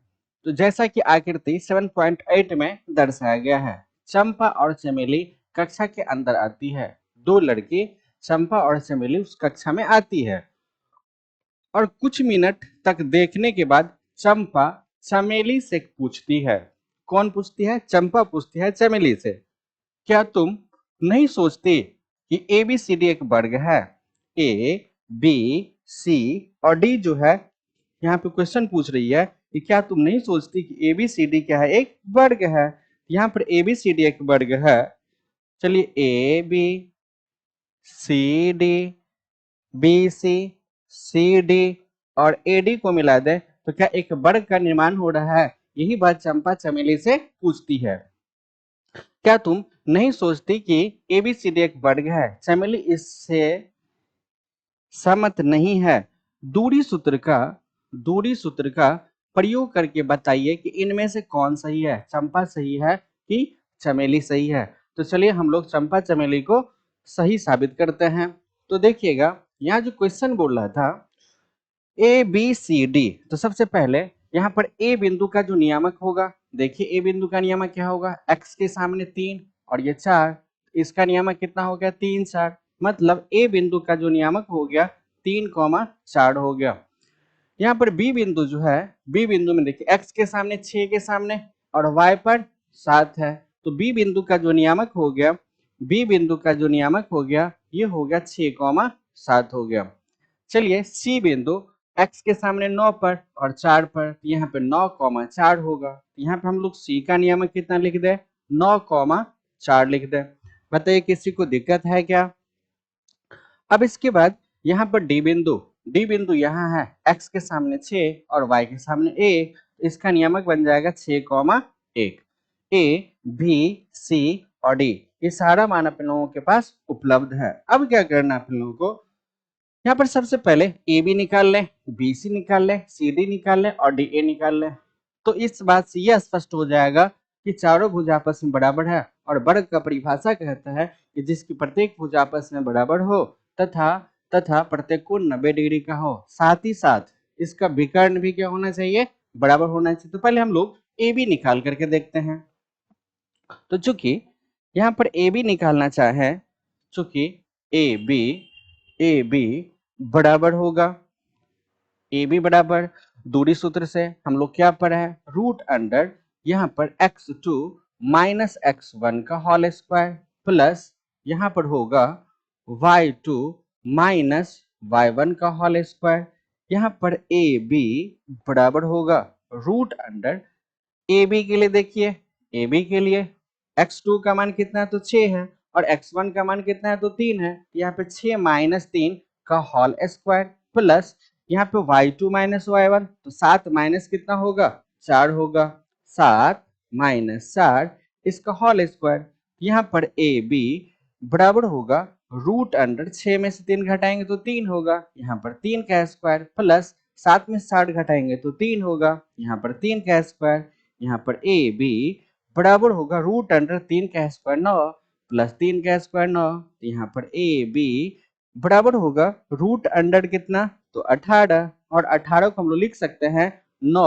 तो जैसा कि आकृति 7.8 में दर्शाया गया है, चंपा और चमेली कक्षा के अंदर आती है। दो लड़की चंपा और चमेली उस कक्षा में आती है और कुछ मिनट तक देखने के बाद चंपा चमेली से पूछती है। कौन पूछती है? चंपा पूछती है चमेली से, क्या तुम नहीं सोचती कि ए बी सी डी एक वर्ग है? ए बी सी और डी जो है यहाँ पे क्वेश्चन पूछ रही है कि क्या तुम नहीं सोचती कि ए बी सी डी क्या है एक वर्ग है। यहाँ पर ए बी सी डी एक वर्ग है। चलिए A B C D B C D और ए डी को मिला दे तो क्या एक वर्ग का निर्माण हो रहा है? यही बात चंपा चमेली से पूछती है। क्या तुम नहीं सोचती कि ए बी सी डी एक वर्ग है? चमेली इससे सहमत नहीं है। दूरी सूत्र का प्रयोग करके बताइए कि इनमें से कौन सही है, चंपा सही है कि चमेली सही है। तो चलिए हम लोग चंपा चमेली को सही साबित करते हैं। तो देखिएगा यहाँ जो क्वेश्चन बोल रहा था ए बी सी डी, तो सबसे पहले यहाँ पर ए बिंदु का जो नियामक होगा, देखिए ए बिंदु का नियामक क्या होगा, एक्स के सामने 3 और ये 4, इसका नियामक कितना हो गया 3 4, मतलब ए बिंदु का जो नियामक हो गया 3,4 हो गया। यहाँ पर बी बिंदु जो है, बी बिंदु में देखिए एक्स के सामने 6 के सामने और वाई पर 7 है, तो बी बिंदु का जो नियामक हो गया, बी बिंदु का जो नियामक हो गया ये हो गया 6,7 हो गया। चलिए सी बिंदु एक्स के सामने 9 पर और 4 पर, यहाँ पे 9,4 होगा। यहाँ पे हम लोग सी का नियामक कितना लिख दे 9,4 लिख दे। बताइए किसी को दिक्कत है क्या? अब इसके बाद यहाँ पर डी बिंदु यहाँ है, एक्स के सामने 6 और वाई के सामने 1, इसका नियामक बन जाएगा 6,1। ए बी सी और डी ये सारा मान अपन लोगों के पास उपलब्ध है। अब क्या करना है अपन लोगों को, यहाँ पर सबसे पहले ए बी निकाल लें, बी सी निकाल लें, सी डी निकाल लें और डी ए निकाल लें। तो इस बात से यह स्पष्ट हो जाएगा कि चारों भुज आपस में बराबर है और वर्ग का परिभाषा कहता है कि जिसकी प्रत्येक भुज आपस में बराबर हो तथा प्रत्येक कोण 90 डिग्री का हो, साथ ही साथ इसका विकर्ण भी क्या होना चाहिए, बराबर होना चाहिए। तो पहले हम लोग ए बी निकाल करके देखते हैं। तो चूंकि यहाँ पर ए बी निकालना चाहे, चूंकि ए बी बराबर होगा, ए बी बराबर दूरी सूत्र से हम लोग क्या पढ़े हैं, रूट अंडर यहाँ पर x2 माइनस x1 का होल स्क्वायर प्लस यहाँ पर होगा y2 माइनस y1 का होल स्क्वायर। यहाँ पर ए बी बराबर होगा रूट अंडर ए बी के लिए, देखिए ए बी के लिए x2 का मान कितना है तो 6 है और x1 का मान कितना है तो 3 है, यहाँ पे 6 माइनस 3 का होल स्क्वायर प्लस यहाँ पे y2 माइनस y1, तो 7 माइनस कितना होगा 4 होगा, 7 माइनस 4 इसका होल स्क्वायर। यहाँ पर ए बी बराबर होगा रूट अंडर 6 में से 3 घटाएंगे तो 3 होगा, यहाँ पर 3 का स्क्वायर प्लस 7 में 60 घटाएंगे तो 3 होगा, यहाँ पर 3 का स्क्वायर। यहाँ पर ए बी बराबर होगा रूट अंडर 3 का स्क्वायर 9 प्लस 3 का स्क्वायर 9, तो यहाँ पर ए बी बराबर होगा रूट अंडर कितना तो 18 और 18 को हम लोग लिख सकते हैं 9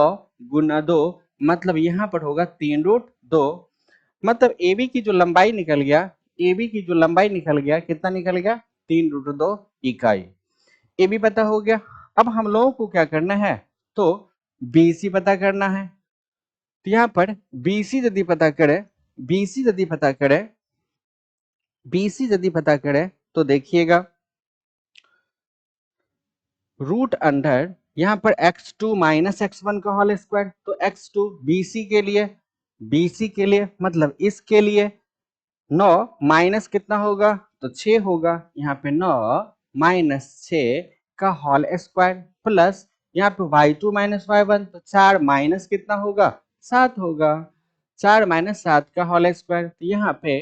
गुना 2, मतलब यहाँ पर होगा 3√2, मतलब ए बी की जो लंबाई निकल गया, ए बी की जो लंबाई निकल गया कितना निकल गया 3√2 इकाई। ए बी पता हो गया। अब हम लोगों को क्या करना है तो बी सी पता करना है। तो यहाँ पर बी सी यदि पता करें BC यदि पता करें तो देखिएगा रूट अंडर यहाँ पर x2 माइनस x1 का होल स्क्वायर, तो x2 BC के लिए मतलब इसके लिए 9 माइनस कितना होगा तो 6 होगा, यहाँ पे 9 माइनस 6 का होल स्क्वायर प्लस यहाँ पे y2 माइनस y1, तो 4 माइनस कितना होगा 7 होगा, 4 माइनस 7 का होल स्क्वायर। तो यहाँ पे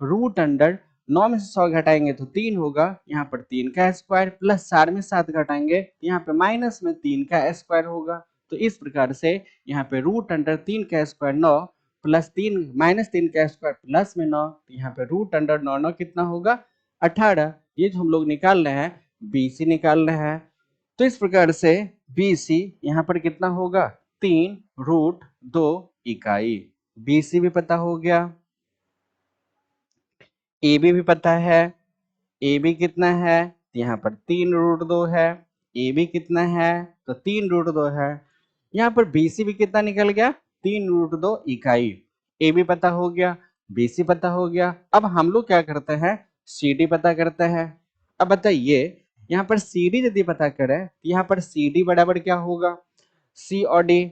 रूट अंडर 9 में से 100 घटाएंगे तो 3 होगा, यहाँ पर 3 का स्क्वायर प्लस 4 में 7 घटाएंगे यहाँ पे माइनस में 3 का स्क्वायर होगा। तो इस प्रकार से यहाँ पे रूट अंडर 3 का स्क्वायर 9 प्लस 3 माइनस 3 का स्क्वायर प्लस में 9, तो यहाँ पे रूट अंडर 9 9 कितना होगा 18। ये जो हम लोग निकाल रहे हैं BC निकाल रहे हैं, तो इस प्रकार से BC यहाँ पर कितना होगा 3 रूट 2 इकाई। BC भी पता हो गया, AB भी पता है, AB कितना है यहाँ पर 3 रूट 2 है, AB कितना है तो 3 रूट 2 है, यहाँ पर BC भी कितना निकल गया 3 रूट 2 इकाई। AB पता हो गया, BC पता हो गया, अब हम लोग क्या करते हैं CD पता करते हैं। अब बताइए यहाँ पर CD यदि पता करें तो यहाँ पर CD बराबर क्या होगा C और D,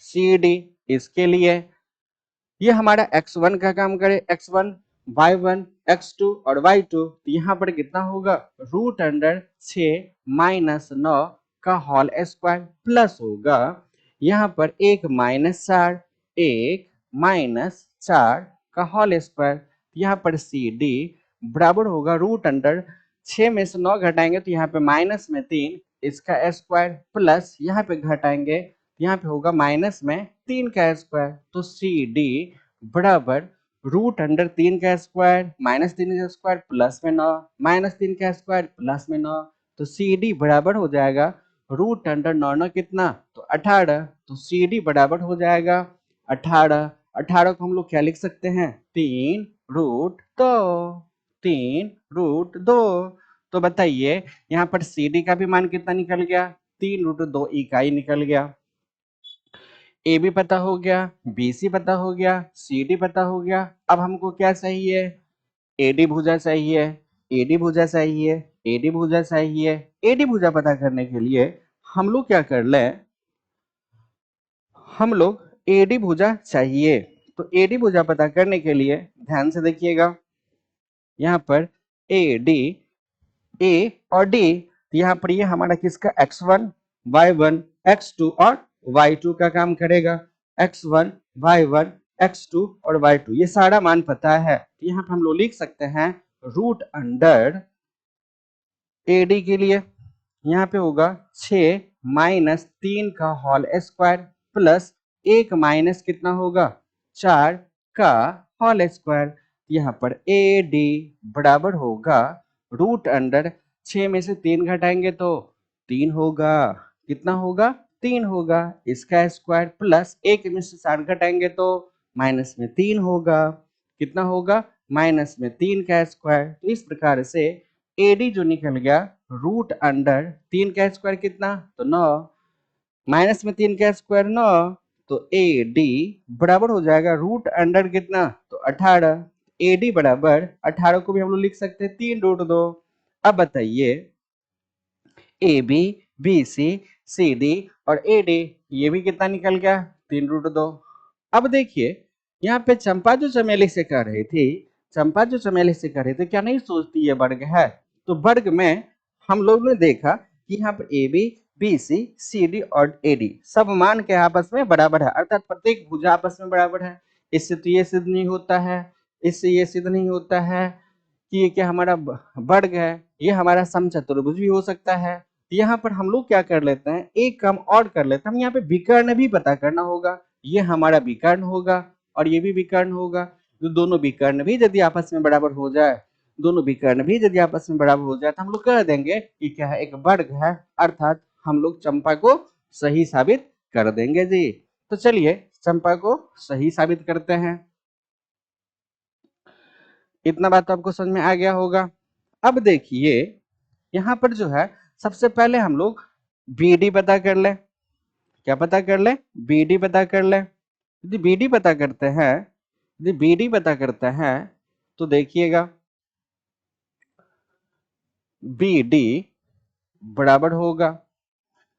CD इसके लिए ये हमारा x1 का काम करे x1 y1 x2 और y2, तो यहाँ पर कितना होगा रूट अंडर 6 माइनस 9 का होल स्क्वायर प्लस होगा यहाँ पर 1 माइनस 4 1 माइनस 4 का होल स्क्वायर, यहाँ पर CD बराबर होगा रूट अंडर 6 में से 9 घटाएंगे तो यहाँ पे माइनस में 3 इसका स्क्वायर प्लस यहाँ पे घटाएंगे यहाँ पे होगा माइनस में 3 का स्क्वायर, तो CD बराबर रूट अंडर 3 का स्क्वायर माइनस 3 का स्क्वायर प्लस में 9 माइनस 3 का स्क्वायर प्लस में 9, तो CD बराबर हो जाएगा रूट अंडर 9 9 कितना तो 18, तो CD बराबर हो जाएगा 18। 18 को हम लोग क्या लिख सकते हैं 3 रूट 2, 3 रूट 2। तो बताइए यहाँ पर CD का भी मान कितना निकल गया 3 रूट 2 इकाई निकल गया। AB पता हो गया, BC पता हो गया, CD पता हो गया, अब हमको क्या चाहिए AD भुजा चाहिए, AD भुजा चाहिए, AD भुजा चाहिए। AD भुजा पता करने के लिए हम लोग क्या कर ले, हम लोग AD भुजा चाहिए, तो AD भुजा पता करने के लिए ध्यान से देखिएगा यहाँ पर AD A और D, तो यहाँ पर ये हमारा किसका x1 y1 x2 और y2 का काम करेगा, x1 y1 x2 और y2 ये सारा मान पता है, तो यहाँ पर हम लोग लिख सकते हैं रूट अंडर AD के लिए यहाँ पे होगा 6 माइनस 3 का होल स्क्वायर प्लस 1 माइनस कितना होगा 4 का होल स्क्वायर, यहाँ पर AD बराबर होगा रूट अंडर 6 में से 3 घटाएंगे तो 3 होगा, कितना होगा 3 होगा इसका स्क्वायर प्लस 1 में से 4 घटाएंगे तो माइनस में 3 होगा, कितना होगा माइनस में 3 का स्क्वायर। तो इस प्रकार से AD जो निकल गया रूट अंडर 3 का स्क्वायर कितना तो 9 माइनस में 3 का स्क्वायर 9, तो AD बराबर हो जाएगा रूट अंडर कितना तो 18। AD बराबर 18 को भी हम लोग लिख सकते हैं 3 रूट 2। अब बताइए AB BC CD और AD ये भी कितना निकल गया 3 रूट 2। अब देखिए यहाँ पे चंपा जो चमेली से कह रही थी, चंपा जो चमेली से कह रही थी क्या नहीं सोचती ये वर्ग है, तो वर्ग में हम लोग ने देखा कि यहाँ पर AB BC CD और AD सब मान के आपस में बराबर है, अर्थात प्रत्येक भुजा आपस में बराबर है। इससे तो ये सिद्ध नहीं होता है, इससे ये सिद्ध नहीं होता है कि ये क्या हमारा वर्ग है, ये हमारा समचतुर्भुज भी हो सकता है। यहाँ पर हम लोग क्या कर लेते हैं एक काम और कर लेते हैं, हम यहाँ पे विकर्ण भी पता करना होगा, ये हमारा विकर्ण होगा और ये भी विकर्ण होगा, तो दोनों विकर्ण भी यदि आपस में बराबर हो जाए, दोनों विकर्ण भी यदि आपस में बराबर हो जाए तो हम लोग कह देंगे कि क्या है एक वर्ग है, अर्थात हम लोग चंपा को सही साबित कर देंगे जी। तो चलिए चंपा को सही साबित करते हैं। इतना बात तो आपको समझ में आ गया होगा। अब देखिए यहाँ पर जो है सबसे पहले हम लोग BD पता कर ले, क्या पता कर ले BD पता कर ले। यदि BD पता करते हैं, यदि BD पता करते हैं तो देखिएगा बी डी बराबर होगा,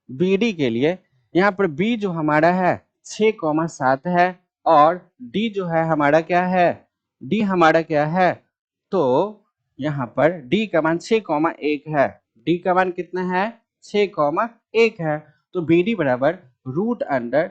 बी डी के लिए यहाँ पर बी जो हमारा है 6,7 है और डी जो है हमारा क्या है, डी हमारा क्या है, तो यहाँ पर डी का मान 6,1 है, डी का मान कितना है 6,1 है, तो बी डी बराबर root under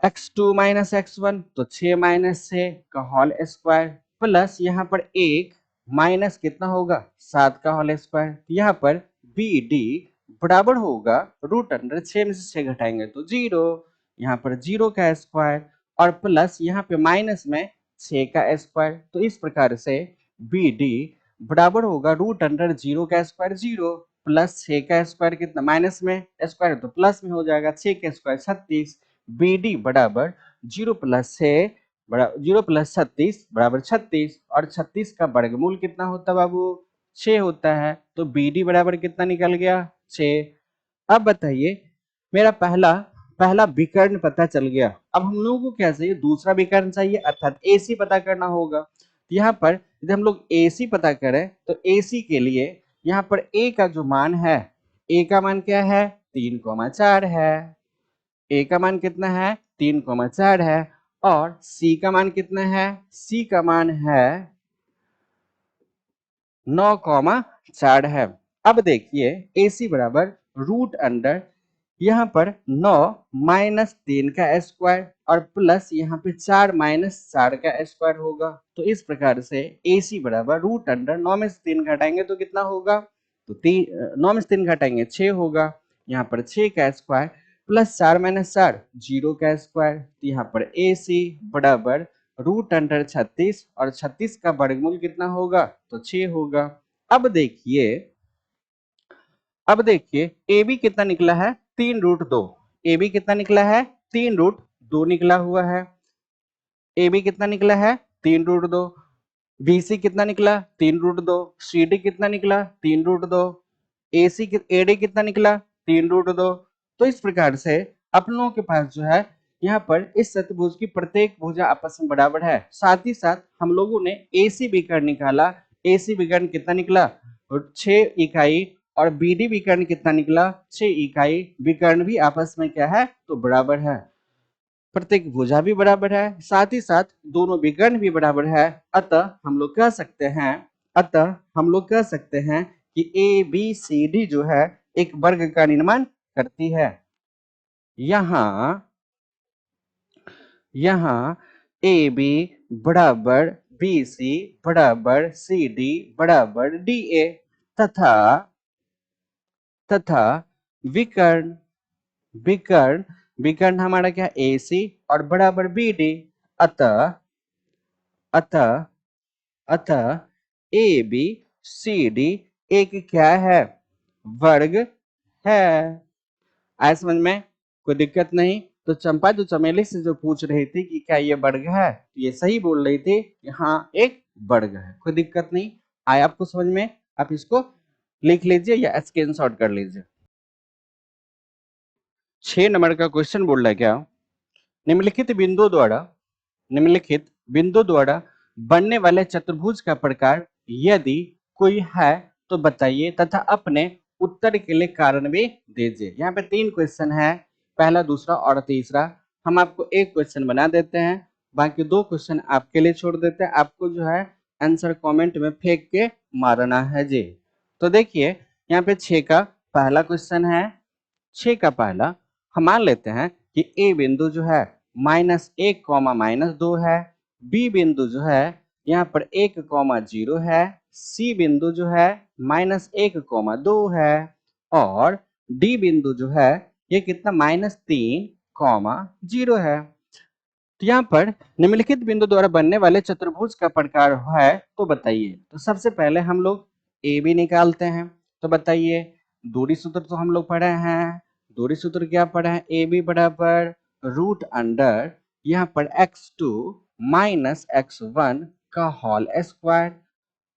x2 minus x1, तो 6 माइनस 6 का होल स्क्वायर प्लस यहाँ पर 1 माइनस कितना होगा 7 का होल स्क्वायर, यहाँ पर बी डी बराबर होगा रूट अंडर 6 में से 6 घटाएंगे तो 0, यहाँ पर 0 का स्क्वायर और प्लस यहाँ पे माइनस में 6 का स्क्वायर, तो इस प्रकार से बी डी बराबर होगा रूट अंडर 0 का स्क्वायर 0 प्लस 6 का स्क्वायर कितना माइनस में स्क्वायर तो प्लस में हो जाएगा 6 का स्क्वायर 36, बी डी बराबर 0 प्लस 6 0 प्लस 36 बराबर 36 और 36 का वर्गमूल कितना होता है बाबू 6 होता है, तो बी डी बराबर कितना निकल गया 6। अब बताइए मेरा पहला पहला विकर्ण पता चल गया, अब हम लोगों को क्या चाहिए दूसरा विकर्ण चाहिए अर्थात एसी पता करना होगा। यहाँ पर यदि हम लोग एसी पता करें तो एसी के लिए यहाँ पर ए का जो मान है, ए का मान क्या है 3,4 है, ए का मान कितना है 3,4 है और सी का मान कितना है, सी का मान है 9,4 है। अब देखिए AC बराबर रूट अंडर यहाँ पर 9 माइनस 3 का स्क्वायर और प्लस यहाँ पे 4 माइनस 4 का स्क्वायर होगा, तो इस प्रकार से AC बराबर रूट अंडर 9 में से 3 घटाएंगे तो कितना होगा, तो 9 में से 3 घटाएंगे 6 होगा, यहाँ पर 6 का स्क्वायर प्लस 4 माइनस 4 0 का स्क्वायर, तो यहाँ पर AC बराबर रूट अंडर 36 और 36 का वर्गमूल कितना होगा तो 6 होगा। अब देखिए ए बी कितना निकला है 3√2, ए बी कितना निकला है 3√2 निकला हुआ है, ए बी कितना निकला है 3√2, बी सी कितना निकला 3√2, सी डी कितना निकला 3√2, ए डी कितना निकला 3√2। तो इस प्रकार से अपन लोगों के पास जो है यहाँ पर इस चतुर्भुज की प्रत्येक भुजा आपस में बराबर है, साथ ही साथ हम लोगों ने एसी विकर्ण निकाला, एसी विकर्ण कितना निकला 6 इकाई और बीडी विकर्ण कितना निकला 6 इकाई, विकर्ण भी आपस में क्या है तो बराबर है, प्रत्येक भुजा भी बराबर है, साथ ही साथ दोनों विकर्ण भी बराबर है, अतः हम लोग कह सकते हैं कि ए बी सी डी जो है एक वर्ग का निर्माण करती है। यहाँ ए बी बराबर बी सी बराबर सी डी बराबर डी ए तथा विकर्ण विकर्ण विकर्ण हमारा क्या ए सी और बराबर बी डी, अतः अतः अतः ए बी सी डी एक क्या है वर्ग है। आया समझ में, कोई दिक्कत नहीं। तो चंपा जो चमेली से जो पूछ रही थी कि क्या ये वर्ग है, ये सही बोल रही थी, यहाँ एक वर्ग है, कोई दिक्कत नहीं। आया आपको समझ में, आप इसको लिख लीजिए या स्क्रीनशॉट कर लीजिए। 6 नंबर का क्वेश्चन बोल रहा है क्या, निम्नलिखित बिंदु द्वारा बनने वाले चतुर्भुज का प्रकार यदि कोई है तो बताइए तथा अपने उत्तर के लिए कारण भी दीजिए। यहाँ पे 3 क्वेश्चन है, पहला दूसरा और तीसरा। हम आपको एक क्वेश्चन बना देते हैं, बाकी 2 क्वेश्चन आपके लिए छोड़ देते हैं, आपको जो है आंसर कमेंट में फेंक के मारना है जी। तो देखिए यहाँ पे 6 का पहला क्वेश्चन है, 6 का पहला हम मान लेते हैं कि ए बिंदु जो है -1, -2 है, बी बिंदु जो है यहाँ पर 1,0 है, सी बिंदु जो है -1,2 है और डी बिंदु जो है ये कितना -3,0 है। तो यहाँ पर निम्नलिखित बिंदु द्वारा बनने वाले चतुर्भुज का प्रकार है तो बताइए। तो सबसे पहले हम लोग ए बी निकालते हैं, तो बताइए दूरी सूत्र तो हम लोग पढ़े हैं, दूरी सूत्र क्या पढ़े हैं, ए बी बराबर रूट अंडर यहाँ पर x2 माइनस x1 का होल स्क्वायर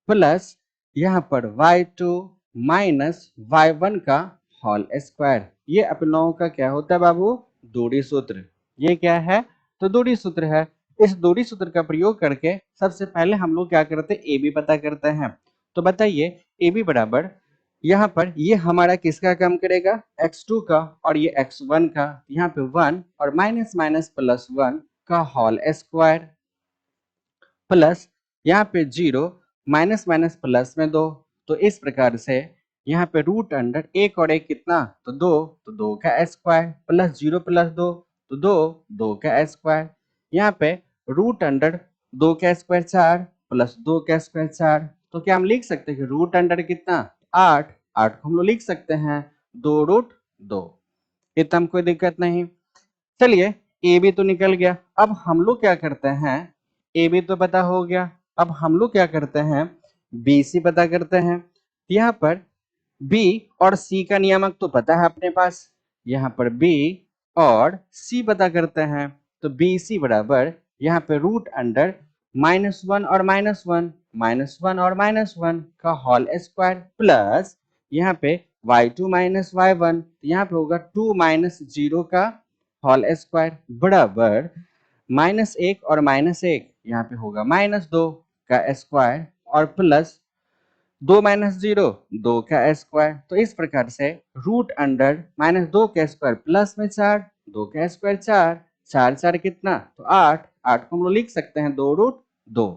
प्लस यहाँ पर y2 माइनस y1 का होल स्क्वायर। ये अपन लोगों का क्या होता है बाबू दूरी सूत्र, ये क्या है तो दूरी सूत्र है। इस दूरी सूत्र का प्रयोग करके सबसे पहले हम लोग क्या करते हैं ए बी पता करते हैं। तो बताइए ए बी बराबर यहाँ पर ये हमारा किसका काम करेगा, x2 का, और ये x1 का, यहाँ पे 1 और माइनस माइनस प्लस 1 का होल स्क्वायर, प्लस यहाँ पे 0 माइनस माइनस प्लस में 2। तो इस प्रकार से यहाँ पे रूट अंडर एक और एक कितना, तो 2, तो 2 का स्क्वायर, प्लस 0 प्लस 2 तो 2, 2 का स्क्वायर। यहाँ पे रूट अंडर 2 का स्क्वायर 4 प्लस 2 का स्क्वायर 4, तो क्या हम लिख सकते हैं कि रूट अंडर कितना 8, 8 को हम लोग लिख सकते हैं 2 रूट 2। इतना हम कोई दिक्कत नहीं। चलिए ए बी तो निकल गया, अब हम लोग क्या करते हैं, ए बी तो पता हो गया, अब हम लोग क्या करते हैं बी सी पता करते हैं। यहाँ पर बी और सी का नियामक तो पता है अपने पास, यहाँ पर बी और सी पता करते हैं। तो बी सी बराबर यहाँ पे रूट अंडर -1 और -1, -1 और -1 का होल स्क्वायर, प्लस यहाँ पे y2 माइनस y1, यहाँ पे होगा 2 माइनस 0 का होल स्क्वायर, बराबर -1 और -1, यहाँ पे होगा -2 का स्क्वायर, और प्लस 2 माइनस 0 2 का स्क्वायर। तो इस प्रकार से रूट अंडर -2 का स्क्वायर प्लस में 4, 2 का स्क्वायर 4, 4 4 कितना, तो 8, 8 को हम लोग लिख सकते हैं 2 रूट 2।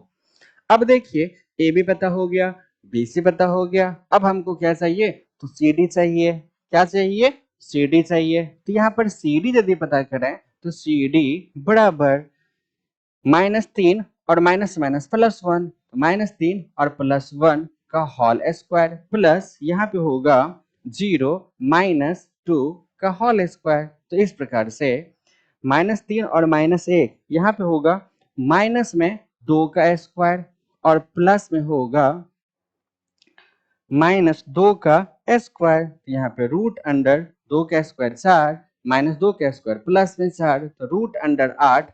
अब देखिए ए बी पता हो गया, बी सी पता हो गया, अब हमको क्या चाहिए, तो सी डी चाहिए। क्या चाहिए, सी डी चाहिए। तो यहाँ पर सी डी यदि पता करें तो सी डी बराबर -3 और माइनस माइनस प्लस 1, -3 और प्लस 1 का होल स्क्वायर, प्लस यहाँ पे होगा 0 -2 का होल स्क्वायर। तो इस प्रकार से -3 और -1, यहाँ पे होगा माइनस में 2 का स्क्वायर, और प्लस में होगा -2 का स्क्वायर। यहाँ पे रूट अंडर 2 का स्क्वायर 4, -2 का स्क्वायर प्लस में 4, तो रूट अंडर 8,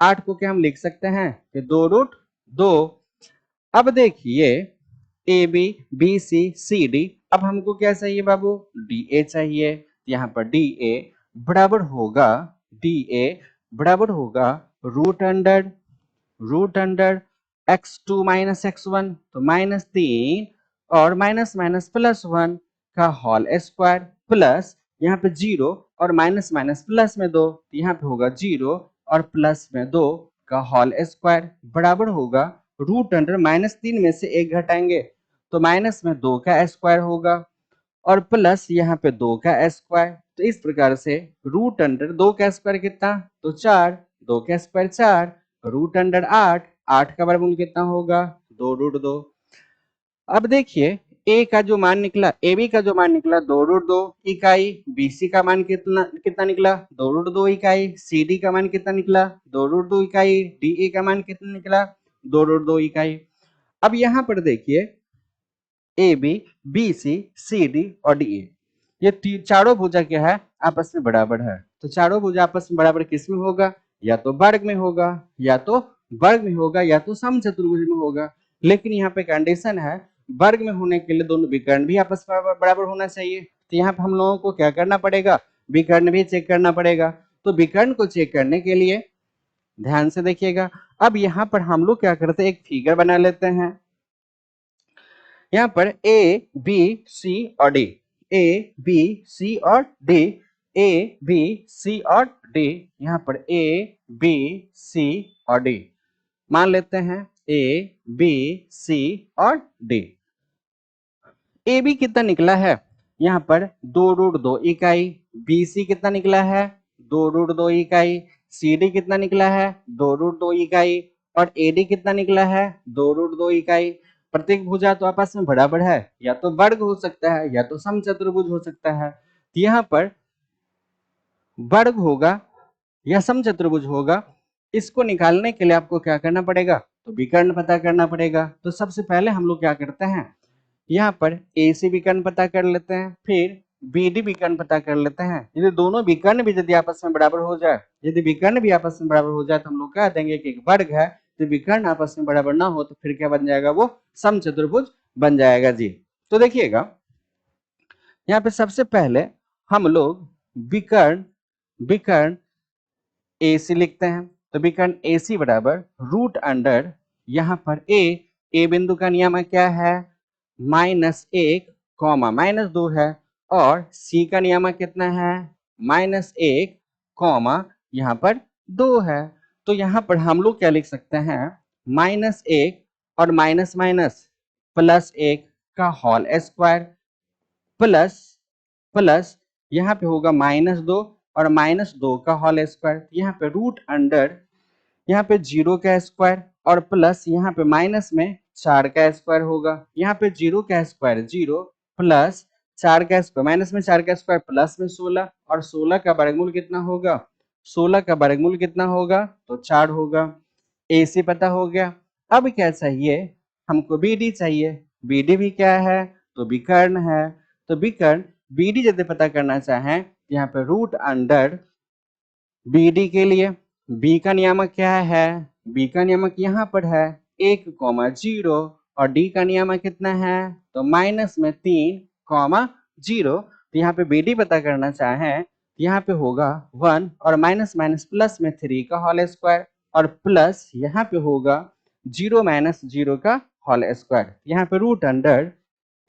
8 को क्या हम लिख सकते हैं कि 2 रूट 2। अब देखिए A B B C C D, अब हमको क्या चाहिए बाबू, डी ए चाहिए। यहाँ पर डी ए बराबर होगा, डी ए बराबर होगा root under x2 minus x1, तो -3 और माइनस माइनस प्लस 1 का होल स्क्वायर, प्लस यहाँ पे 0 और माइनस माइनस प्लस में 2, यहाँ पे होगा 0 और प्लस में 2 का होल स्क्वायर, बराबर होगा रूट अंडर -3 में से 1 घटाएंगे तो माइनस में 2 का स्क्वायर होगा, और प्लस यहाँ पे 2 का स्क्वायर। तो इस प्रकार से रूट अंडर 2 का स्क्वायर कितना, तो 4, 2 का स्क्वायर 4, रूट अंडर 8, 8 का वर्गमूल कितना होगा, 2 रूट 2। अब देखिए ए का जो मान निकला, ए बी का जो मान निकला 2 रूट 2 इकाई, बी सी का मान कितना कितना निकला, 2 रूट 2 इकाई, सी डी का मान कितना निकला, 2 रूट 2 इकाई, डी ए का मान कितना निकला, 2 रूट 2 इकाई। अब यहाँ पर देखिए A B B C C D और डी ए, ये चारों भुजा क्या है, आपस में बराबर है। तो चारों भुजा आपस में बराबर किस में होगा, या तो वर्ग में होगा, या तो वर्ग में होगा, या तो समचतुर्भुज में होगा। लेकिन यहाँ पे कंडीशन है, वर्ग में होने के लिए दोनों विकर्ण भी आपस में बराबर होना चाहिए। तो यहाँ पे हम लोगों को क्या करना पड़ेगा, विकर्ण भी चेक करना पड़ेगा। तो विकर्ण को चेक करने के लिए ध्यान से देखिएगा, अब यहाँ पर हम लोग क्या करते हैं, एक फिगर बना लेते हैं। यहाँ पर ए बी सी और डी, ए बी सी और डी, ए बी सी और डी, यहाँ पर ए बी सी और डी मान लेते हैं, ए बी सी और डी। ए बी कितना निकला है, यहाँ पर 2 रूट 2 इकाई, बी सी कितना निकला है, 2 रूट 2 इकाई, सी डी कितना निकला है, 2 रूट 2 इकाई, और ए डी कितना निकला है, 2 रूट 2 इकाई। प्रत्येक भुजा तो आपस में बराबर है, या तो वर्ग हो सकता है, या तो समचतुर्भुज हो सकता है। तो यहाँ पर वर्ग होगा या समचतुर्भुज होगा, इसको निकालने के लिए आपको क्या करना पड़ेगा, तो विकर्ण पता करना पड़ेगा। तो सबसे पहले हम लोग क्या करते हैं, यहाँ पर ए सी विकर्ण पता कर लेते हैं, फिर बी डी विकर्ण पता कर लेते हैं। यदि दोनों विकर्ण भी यदि आपस में बराबर हो जाए, यदि विकर्ण भी आपस में बराबर हो जाए, तो हम लोग कह देंगे कि एक वर्ग है। तो विकर्ण आपस में बराबर ना हो तो फिर क्या बन जाएगा, वो समचतुर्भुज बन जाएगा जी। तो देखिएगा यहाँ पे सबसे पहले हम लोग विकर्ण विकर्ण ए सी लिखते हैं। तो विकर्ण ए सी बराबर रूट अंडर, यहाँ पर ए बिंदु का नियम क्या है, -1 कॉमा -2 है और c का नियामक कितना है -1 कॉमा यहाँ पर 2 है। तो यहाँ पर हम लोग क्या लिख सकते हैं -1 और माइनस माइनस +1 का होल स्क्वायर प्लस प्लस यहाँ पे होगा -2 और -2 का होल स्क्वायर। यहाँ पे रूट अंडर यहाँ पे 0 का स्क्वायर और प्लस यहाँ पे माइनस में 4 का स्क्वायर होगा। यहाँ पे 0 का स्क्वायर 0 प्लस 4 का स्क्वायर माइनस में 4 का स्क्वायर प्लस में 16 और 16 का वर्गमूल कितना होगा 16 का वर्गमूल कितना होगा तो 4 होगा। ए से पता हो गया। अब क्या चाहिए हमको बी डी चाहिए। बी डी भी क्या है तो विकर्ण है। तो विकर्ण बी डी यदि पता करना चाहें यहाँ पे रूट अंडर बी डी के लिए बी का नियामक क्या है बी का नियामक यहाँ पर है 1,0 और डी का नियामक कितना है तो माइनस में 3,0। तो यहाँ पे बी डी पता करना चाहें यहाँ पे होगा 1 और माइनस माइनस प्लस में 3 का होल स्क्वायर और प्लस यहाँ पे होगा 0 माइनस 0 का होल स्क्वायर। यहाँ पे रूट अंडर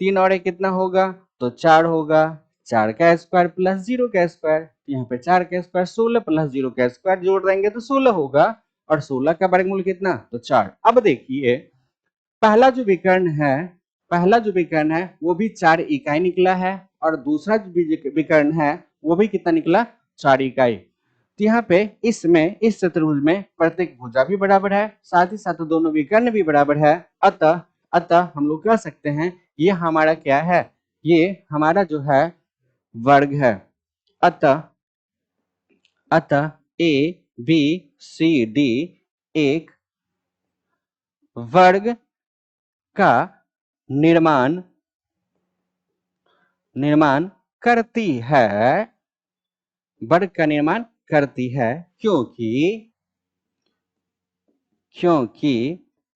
3 और 1 कितना होगा तो 4 होगा। 4 का स्क्वायर प्लस 0 का स्क्वायर यहाँ पे 4 का स्क्वायर 16 प्लस 0 का स्क्वायर जोड़ देंगे तो 16 होगा और 16 का वर्गमूल कितना तो 4। अब देखिए पहला जो विकर्ण है वो भी 4 इकाई निकला है और दूसरा जो विकर्ण है वो भी कितना निकला 4 इकाई। तो यहाँ पे इसमें इस चतुर्भुज में प्रत्येक भुजा भी बराबर है साथ ही साथ दोनों विकर्ण भी बराबर है। अतः हम लोग कह सकते हैं ये हमारा क्या है ये हमारा जो है वर्ग है। अतः ए बी सी डी एक वर्ग का निर्माण करती है वर्ग का निर्माण करती है क्योंकि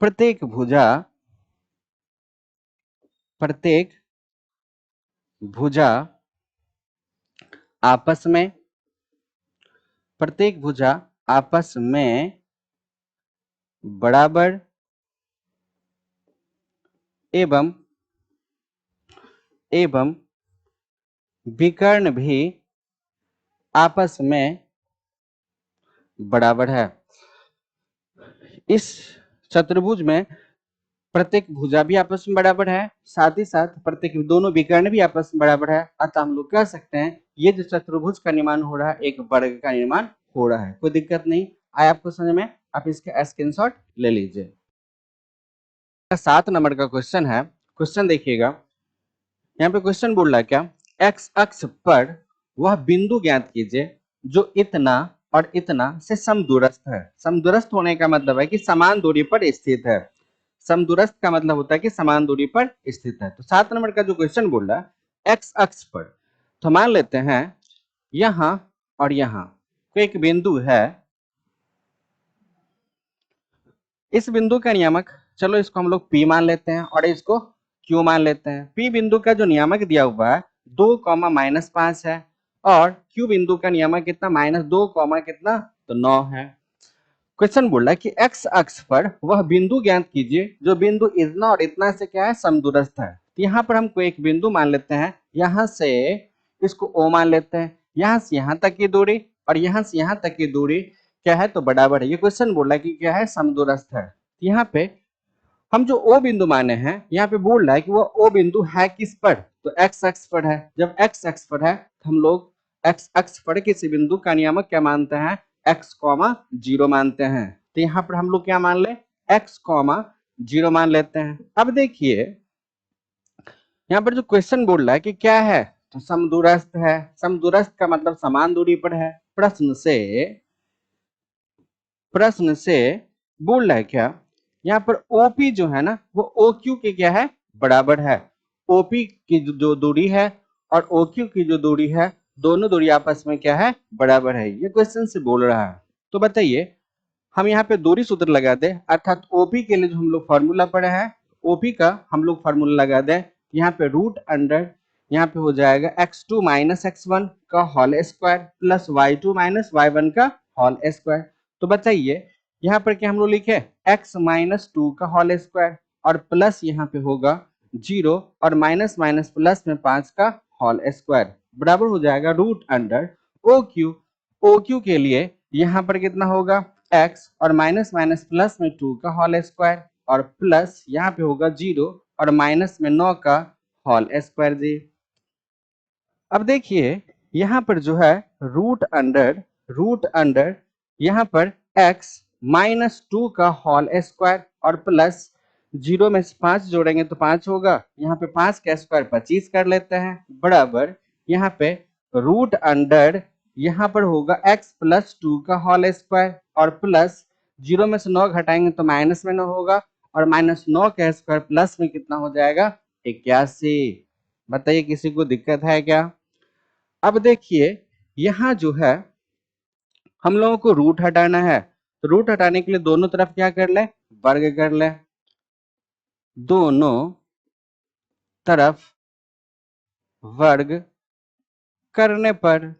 प्रत्येक भुजा आपस में बराबर एवं विकर्ण भी आपस में बराबर है। इस चतुर्भुज में प्रत्येक भुजा भी आपस में बराबर है साथ ही साथ प्रत्येक दोनों विकर्ण भी आपस में बराबर है। अतः हम लोग कह सकते हैं ये जो चतुर्भुज का निर्माण हो रहा है एक वर्ग का निर्माण हो रहा है। कोई दिक्कत नहीं आया आपको समझ में आप इसका स्क्रीनशॉट ले लीजिए। 7 नंबर का क्वेश्चन है। क्वेश्चन देखिएगा यहाँ पे क्वेश्चन बोल रहा है क्या एक्स अक्ष पर वह बिंदु ज्ञात कीजिए जो इतना और इतना से समदूरस्थ है। समदूरस्थ होने का मतलब है कि समान दूरी पर स्थित है। समदूरस्थ का मतलब होता है कि समान दूरी पर स्थित है। तो 7 नंबर का जो क्वेश्चन बोल रहा है एक्स अक्ष पर तो मान लेते हैं यहां और यहां कोई एक बिंदु है। इस बिंदु का नियामक चलो इसको हम लोग P मान लेते हैं और इसको Q मान लेते हैं। P बिंदु का जो नियामक दिया हुआ है 2,-5 है और Q बिंदु का नियामक कितना -2, कितना तो 9 है। क्वेश्चन बोल रहा है कि x अक्ष पर वह बिंदु ज्ञात कीजिए जो बिंदु इतना और इतना से क्या है समदूरस्थ है। तो यहाँ पर हमको एक बिंदु मान लेते हैं यहाँ से इसको O मान लेते हैं यहाँ से यहाँ तक की दूरी और यहाँ से यहाँ तक की दूरी क्या है तो बराबर है। ये क्वेश्चन बोल रहा है कि क्या है समदूरस्थ है। यहाँ पे हम जो O बिंदु माने हैं यहाँ पे बोल रहा है कि वो O बिंदु है किस पर तो x अक्ष पर है। जब x अक्ष पर है तो हम लोग x अक्ष पर किसी बिंदु का नियामक क्या मानते हैं x, 0 मानते हैं। तो यहाँ पर हम लोग क्या मान ले x, 0 मान लेते हैं। अब देखिए यहाँ पर जो क्वेश्चन बोल रहा है कि क्या है तो समदूरस्थ है। समदूरस्थ का मतलब समान दूरी पर है। प्रश्न से बोल रहा है क्या यहाँ पर OP जो है ना वो OQ के क्या है बराबर है। OP की जो दूरी है और OQ की जो दूरी है दोनों दूरी आपस में क्या है बराबर है। ये क्वेश्चन से बोल रहा है। तो बताइए हम यहाँ पे दूरी सूत्र लगा दे अर्थात OP के लिए जो हम लोग फॉर्मूला पढ़े हैं OP का हम लोग फॉर्मूला लगा दे। यहाँ पे रूट अंडर यहाँ पे हो जाएगा x2 - x1 का whole square plus y2 - y1 का होल स्क्वायर। तो बताइए यहाँ पर क्या हम लोग लिखे x - 2 का होल स्क्वायर और प्लस यहाँ पे होगा जीरो और माइनस माइनस प्लस में 5 का होल स्क्वायर बराबर हो जाएगा root under O Q. O Q के लिए यहाँ पर कितना होगा x और माइनस माइनस प्लस में 2 का होल स्क्वायर और प्लस यहाँ पे होगा 0 और माइनस में 9 का होल स्क्वायर जी। अब देखिए यहाँ पर जो है रूट अंडर यहाँ पर x माइनस 2 का होल स्क्वायर और प्लस 0 में से 5 जोड़ेंगे तो 5 होगा, यहाँ पे 5 का स्क्वायर 25 कर लेते हैं बराबर यहाँ पे रूट अंडर यहाँ पर होगा x प्लस 2 का होल स्क्वायर और प्लस 0 में से 9 घटाएंगे तो माइनस में 9 होगा और माइनस 9 का स्क्वायर प्लस में कितना हो जाएगा 81। बताइए किसी को दिक्कत है क्या? अब देखिए यहाँ जो है हम लोगों को रूट हटाना है, तो रूट हटाने के लिए दोनों तरफ क्या कर ले वर्ग कर ले। दोनों तरफ वर्ग करने पर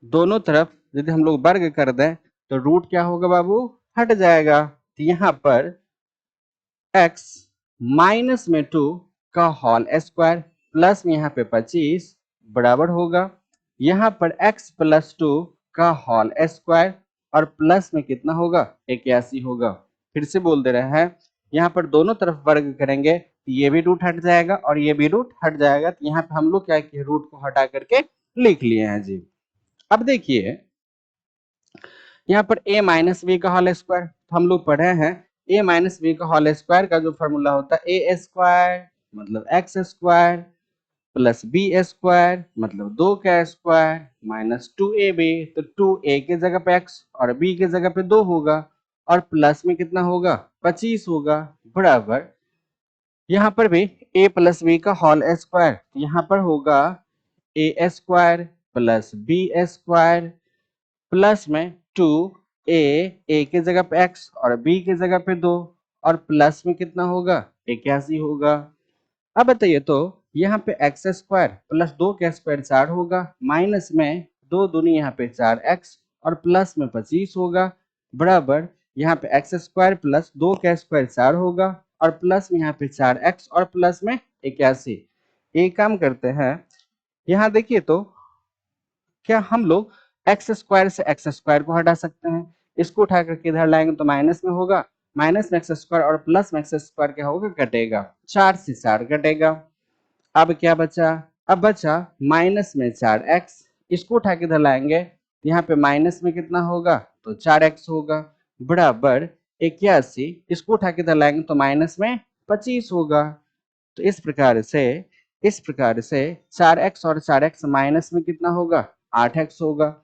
दोनों तरफ यदि हम लोग वर्ग कर दें तो रूट क्या होगा बाबू हट जाएगा। तो यहाँ पर x माइनस में 2 का होल स्क्वायर प्लस में यहाँ पे 25 बराबर होगा यहाँ पर x प्लस 2 का होल स्क्वायर और प्लस में कितना होगा 81 होगा। फिर से बोल दे रहे हैं यहाँ पर दोनों तरफ वर्ग करेंगे तो ये भी रूट हट जाएगा और ये भी रूट हट जाएगा। तो यहाँ पे हम लोग क्या किए रूट को हटा करके लिख लिए हैं जी। अब देखिए यहाँ पर a माइनस बी का होल स्क्वायर तो हम लोग पढ़े हैं a माइनस बी का होल स्क्वायर का जो फॉर्मूला होता है ए स्क्वायर मतलब X square plus B square मतलब 2 का स्क्वायर माइनस 2ab तो 2a के जगह पे x और b के जगह पे 2 होगा और प्लस में कितना होगा 25 होगा बराबर यहाँ पर भी a प्लस बी का होल स्क्वायर यहाँ पर होगा A square plus B square plus में 2a के जगह पे x और b के जगह पे 2 और प्लस में कितना होगा 81 होगा। अब बताइए तो यहाँ पे एक्स स्क्वायर प्लस 2 का स्क्वायर 4 होगा माइनस में 2 दूनी यहाँ पे 4x और प्लस में 25 होगा बराबर यहाँ पे एक्स स्क्वायर प्लस 2 का स्क्वायर 4 होगा और प्लस में यहाँ पे 4x और प्लस में 81। एक काम करते हैं यहाँ देखिए तो क्या हम लोग एक्स स्क्वायर से एक्स स्क्वायर को हटा सकते हैं, इसको उठा करके इधर लाएंगे तो माइनस में होगा माइनस में एक्स स्क्वायर और प्लस में एक्स स्क्वायर क्या होगा कटेगा 4 से 4 कटेगा। अब क्या बचा अब बचा माइनस में 4x इसको उठा के इधर लाएंगे यहाँ पे माइनस में कितना होगा तो 4x होगा बराबर 81 इसको उठा के इधर लाएंगे तो माइनस में 25 होगा। तो इस प्रकार से 4x और 4x माइनस में कितना होगा 8x होगा।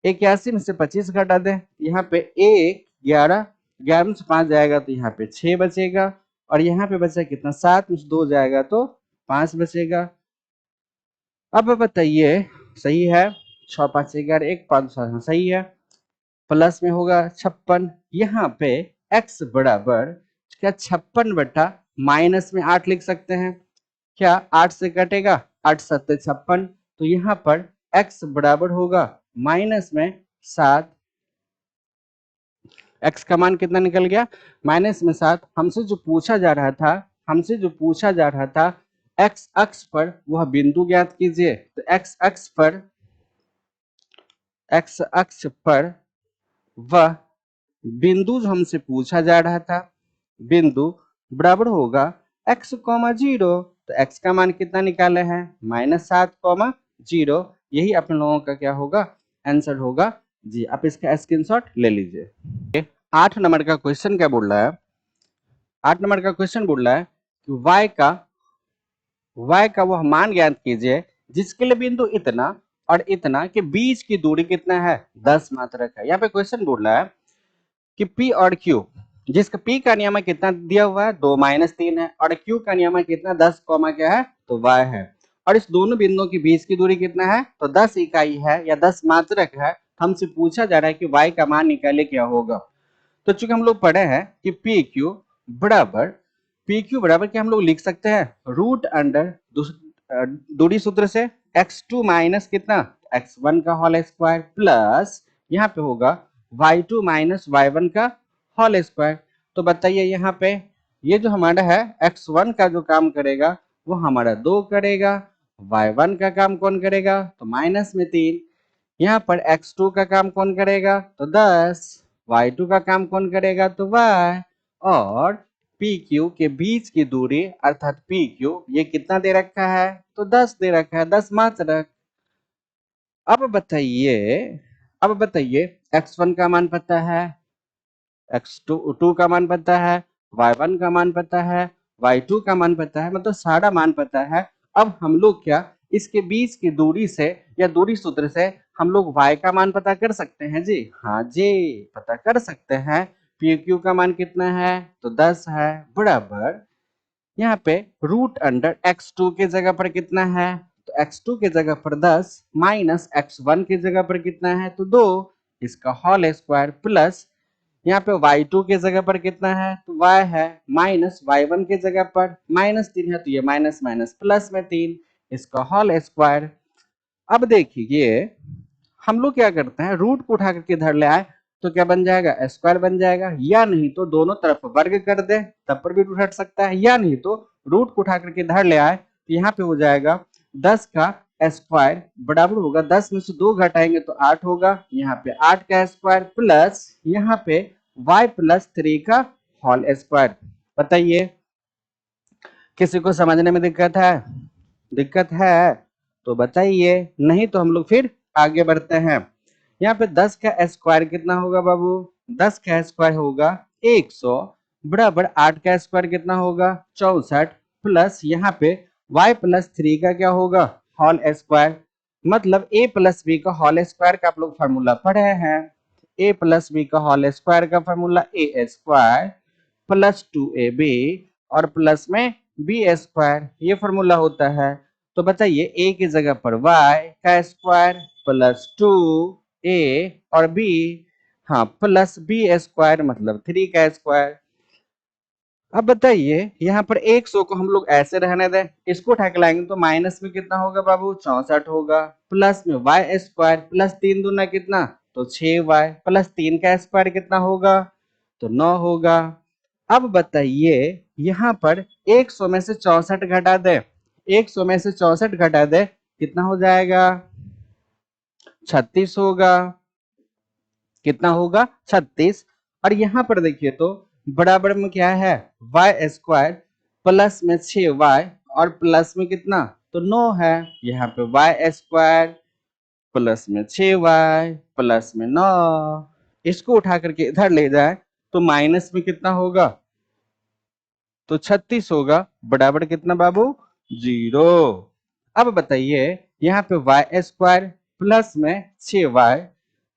81 में से 25 घटा दें यहाँ पे 11 11 में से 5 जाएगा तो यहाँ पे 6 बचेगा और यहाँ पे बचा कितना 7 में से 2 जाएगा तो 5 बचेगा। अब बताइए सही है 6 5 11 1 5 7 सही है प्लस में होगा 56 यहाँ पे x बराबर क्या 56 बटा माइनस में 8 लिख सकते हैं क्या 8 से कटेगा 8 7 56 तो यहाँ पर x बराबर होगा माइनस में 7 x का मान कितना निकल गया माइनस में 7। हमसे जो पूछा जा रहा था x अक्ष पर वह बिंदु ज्ञात कीजिए तो x अक्ष पर वह बिंदु जो हमसे पूछा जा रहा था बिंदु बराबर होगा x, 0 तो x का मान कितना निकाले हैं -7, 0 यही अपने लोगों का क्या होगा आंसर होगा जी। आप इसका स्क्रीनशॉट ले लीजिए। 8 नंबर का क्वेश्चन क्या बोल रहा है 8 नंबर का क्वेश्चन बोल रहा है कि y का वह मान ज्ञात कीजिए जिसके लिए बिंदु इतना और इतना के बीच की दूरी कितना है 10 मात्रक है। यहाँ पे क्वेश्चन बोल रहा है कि P और Q जिसका P का नियमक कितना दिया हुआ है 2 - 3 है और Q का नियमक कितना 10, क्या है तो y है और इस दोनों बिंदुओं के बीच की दूरी कितना है तो 10 इकाई है या 10 मात्रक है। हमसे पूछा जा रहा है कि y का मान निकाले क्या होगा। तो चूंकि हम लोग पढ़े हैं कि PQ बराबर क्या हम लोग लिख सकते हैं रूट अंडर दूरी सूत्र से x2 माइनस कितना x1 का होल स्क्वायर प्लस यहाँ पे होगा y2 माइनस y1 का होल स्क्वायर। तो बताइए यहाँ पे ये जो हमारा है x1 का जो काम करेगा वो हमारा 2 करेगा। y1 का काम कौन करेगा? तो माइनस में 3। यहाँ पर x2 का काम कौन करेगा? तो 10। y2 का काम कौन करेगा? तो y। और PQ के बीच की दूरी अर्थात PQ ये कितना दे रखा है? तो 10 दे रखा है, 10 मात्रक। अब बताइए, x1 का मान पता है, x2 का मान पता है, y1 का मान पता है, y2 का मान पता है, मतलब सारा मान पता है। अब हम लोग क्या इसके बीच की दूरी से या दूरी सूत्र से हम लोग y का मान पता कर सकते हैं जी? हाँ जी, पता कर सकते हैं। PQ का मान कितना है? तो 10 है, बराबर यहाँ पे रूट अंडर x2 के जगह पर कितना है? तो x2 के जगह पर 10 माइनस x1 की जगह पर कितना है? तो 2 इसका होल स्क्वायर प्लस यहाँ पे y2 के जगह पर कितना है? तो y है माइनस y1 के जगह पर माइनस 3 है, तो ये माइनस माइनस प्लस में 3 इसका होल स्क्वायर। अब देखिए हम लोग क्या करते हैं, रूट को उठा करके इधर ले आए तो क्या बन जाएगा? स्क्वायर बन जाएगा, या नहीं तो दोनों तरफ वर्ग कर दे तब पर भी रूट हट सकता है, या नहीं तो रूट को उठा करके इधर ले आए तो यहाँ पे हो जाएगा 10 का स्क्वायर बराबर होगा 10 में से 2 घटाएंगे तो 8 होगा, यहाँ पे 8 का स्क्वायर प्लस यहाँ पे y प्लस 3 का होल स्क्वायर। बताइए किसी को समझने में दिक्कत है? दिक्कत है तो बताइए, नहीं तो हम लोग फिर आगे बढ़ते हैं। यहाँ पे 10 का स्क्वायर कितना होगा बाबू? 10 का स्क्वायर होगा 100 बराबर 8 का स्क्वायर कितना होगा? 64 प्लस यहाँ पे y प्लस 3 का क्या होगा? Whole square. मतलब a प्लस बी का होल स्क्वायर का आप लोग फार्मूला पढ़े हैं। a प्लस बी का होल स्क्वायर का formula a square plus 2ab और प्लस में बी स्क्वायर, ये फॉर्मूला होता है। तो बताइए ए की जगह पर y का स्क्वायर प्लस 2a और b, हाँ प्लस बी स्क्वायर मतलब 3 का स्क्वायर। अब बताइए यहाँ पर 100 को हम लोग ऐसे रहने दें, इसको उठा के लाएंगे तो माइनस में कितना होगा बाबू? 64 होगा प्लस में y स्क्वायर प्लस 3 दूना कितना? तो 6y प्लस 3 का स्क्वायर कितना होगा? तो 9 होगा। अब बताइए यहाँ पर 100 में से 64 घटा दे, 100 में से 64 घटा दे कितना हो जाएगा? 36 होगा। कितना होगा? 36। और यहाँ पर देखिए तो बराबर में क्या है? y स्क्वायर प्लस में 6y और प्लस में कितना? तो 9 है। यहाँ पे y स्क्वायर प्लस में 6y प्लस में 9, इसको उठा करके इधर ले जाए तो माइनस में कितना होगा? तो 36 होगा बराबर कितना बाबू? 0। अब बताइए यहाँ पे y स्क्वायर प्लस में 6y,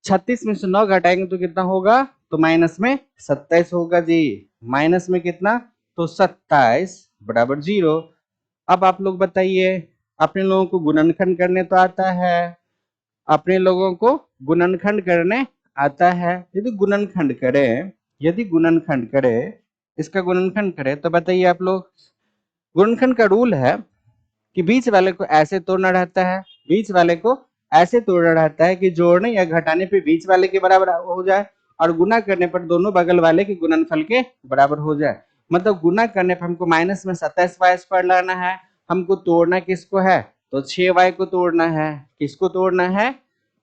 36 में से 9 घटाएंगे तो कितना होगा? तो माइनस में 27 होगा जी। माइनस में कितना? तो 27 बराबर 0। अब आप लोग बताइए, अपने लोगों को गुणनखंड करने तो आता है, अपने लोगों को गुणनखंड करने आता है। यदि गुणनखंड करें, इसका गुणनखंड करें तो बताइए आप लोग, गुणनखंड का रूल है कि बीच वाले को ऐसे तोड़ना रहता है, बीच वाले को ऐसे तोड़ना रहता है कि जोड़ने या घटाने पे बीच वाले के बराबर हो जाए और गुना करने पर दोनों बगल वाले के गुणनफल के बराबर हो जाए। मतलब गुना करने पर हमको माइनस में 27y स्क्वायर लाना है, हमको तोड़ना किसको है? तो 6y को तोड़ना है। किसको तोड़ना है?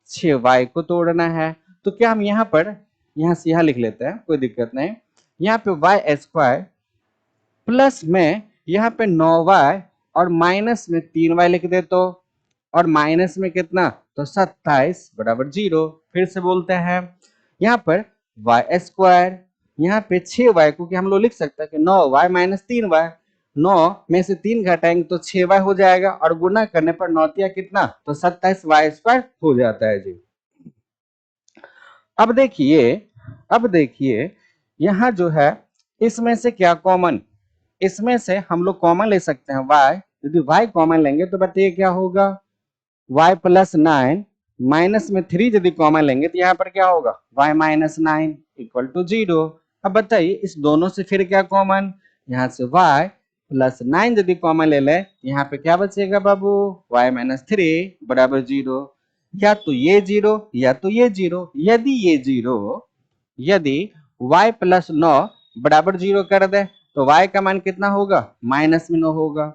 6y को तोड़ना है। तो क्या हम यहाँ पर यहाँ से यहाँ लिख लेते हैं, कोई दिक्कत नहीं। यहाँ पे y स्क्वायर प्लस में यहाँ पे 9y और माइनस में 3y लिख दे तो, और माइनस में कितना? तो 27 बराबर 0। फिर से बोलते हैं, यहाँ पर y स्क्वायर, यहाँ पे 6y को कि हम लोग लिख सकते हैं कि 9y माइनस 3y, 9 में से 3 घटाएंगे तो 6y हो जाएगा और गुना करने पर 9 तिया कितना? तो 27y स्क्वायर हो जाता है जी। अब देखिए यहाँ जो है इसमें से क्या कॉमन, इसमें से हम लोग कॉमन ले सकते हैं y। यदि y कॉमन लेंगे तो बताइए क्या होगा? y प्लस 9 माइनस में 3 यदि कॉमन लेंगे तो यहाँ पर क्या होगा? y minus 9 equal to 0। अब बताइए इस दोनों से फिर क्या कॉमन? यहाँ से y प्लस 9 यदि कॉमन ले ले यहाँ पे क्या बचेगा बाबू? y माइनस 3 बराबर 0। या तो ये 0 या तो ये 0। यदि ये 0, यदि y प्लस 9 बराबर 0 कर दे तो y का मान कितना होगा, -9 होगा।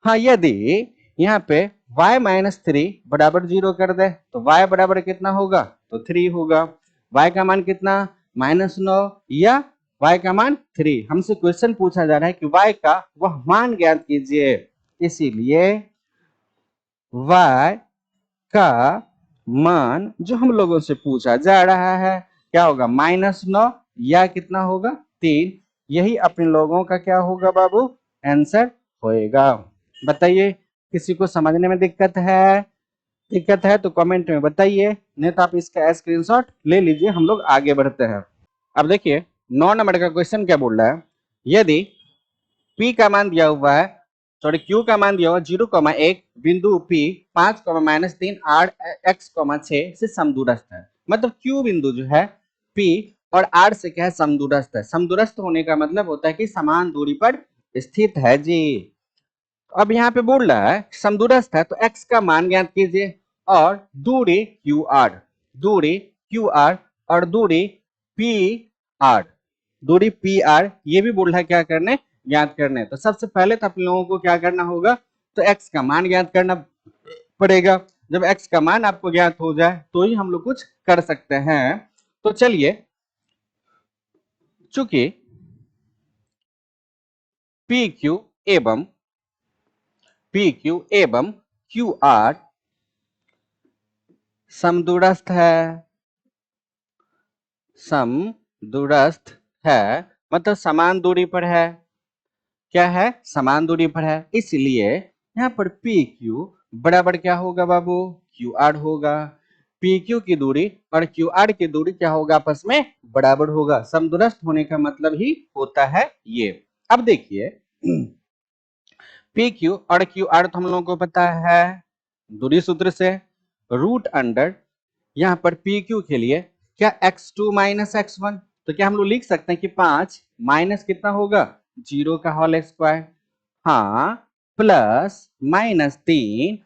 हाँ, यदि यहाँ पे y -3 बराबर 0 कर दे तो y बराबर कितना होगा, तो 3 होगा। y का मान कितना, -9 या y का मान 3। हमसे क्वेश्चन पूछा जा रहा है कि y का वह मान ज्ञात कीजिए, इसीलिए y का मान जो हम लोगों से पूछा जा रहा है क्या होगा, -9 या कितना होगा, 3। यही अपने लोगों का क्या होगा बाबू, आंसर होएगा। बताइए, किसी को समझने में दिक्कत है? दिक्कत है तो कमेंट में बताइए, नहीं तो आप इसका स्क्रीनशॉट ले लीजिए। हम लोग आगे बढ़ते हैं। अब देखिए 9 नंबर का क्वेश्चन क्या बोल रहा है, यदि P का मान दिया हुआ है, सॉरी Q का मान दिया हुआ 0,1 बिंदु P 5,-3 R x 6 से समदूरस्थ है। मतलब Q बिंदु जो है P और R से क्या है, समदूरस्थ है। समदूरस्थ होने का मतलब होता है कि समान दूरी पर स्थित है जी। अब यहाँ पे बोल रहा है समदूरस्थ है तो x का मान ज्ञात कीजिए और दूरी QR, दूरी QR और दूरी PR, दूरी PR ये भी बोल रहा है क्या करने, ज्ञात करने। तो सबसे पहले तो आप लोगों को क्या करना होगा, तो x का मान ज्ञात करना पड़ेगा। जब x का मान आपको ज्ञात हो जाए तो ही हम लोग कुछ कर सकते हैं। तो चलिए, चूंकि PQ एवं QR समदूरस्थ है, समदूरस्थ है मतलब समान दूरी पर है। क्या है, समान दूरी पर है, इसलिए यहाँ पर PQ बराबर क्या होगा बाबू, QR होगा। PQ की दूरी और QR की दूरी क्या होगा, आपस में बराबर होगा। समदूरस्थ होने का मतलब ही होता है ये। अब देखिए PQ और QR तो हम लोगों को पता है दूरी सूत्र से, रूट अंडर यहाँ पर PQ के लिए क्या x2 माइनस x1, तो क्या हम लोग लिख सकते हैं कि 5 माइनस कितना होगा, 0 का होल स्क्वायर, हाँ, प्लस -3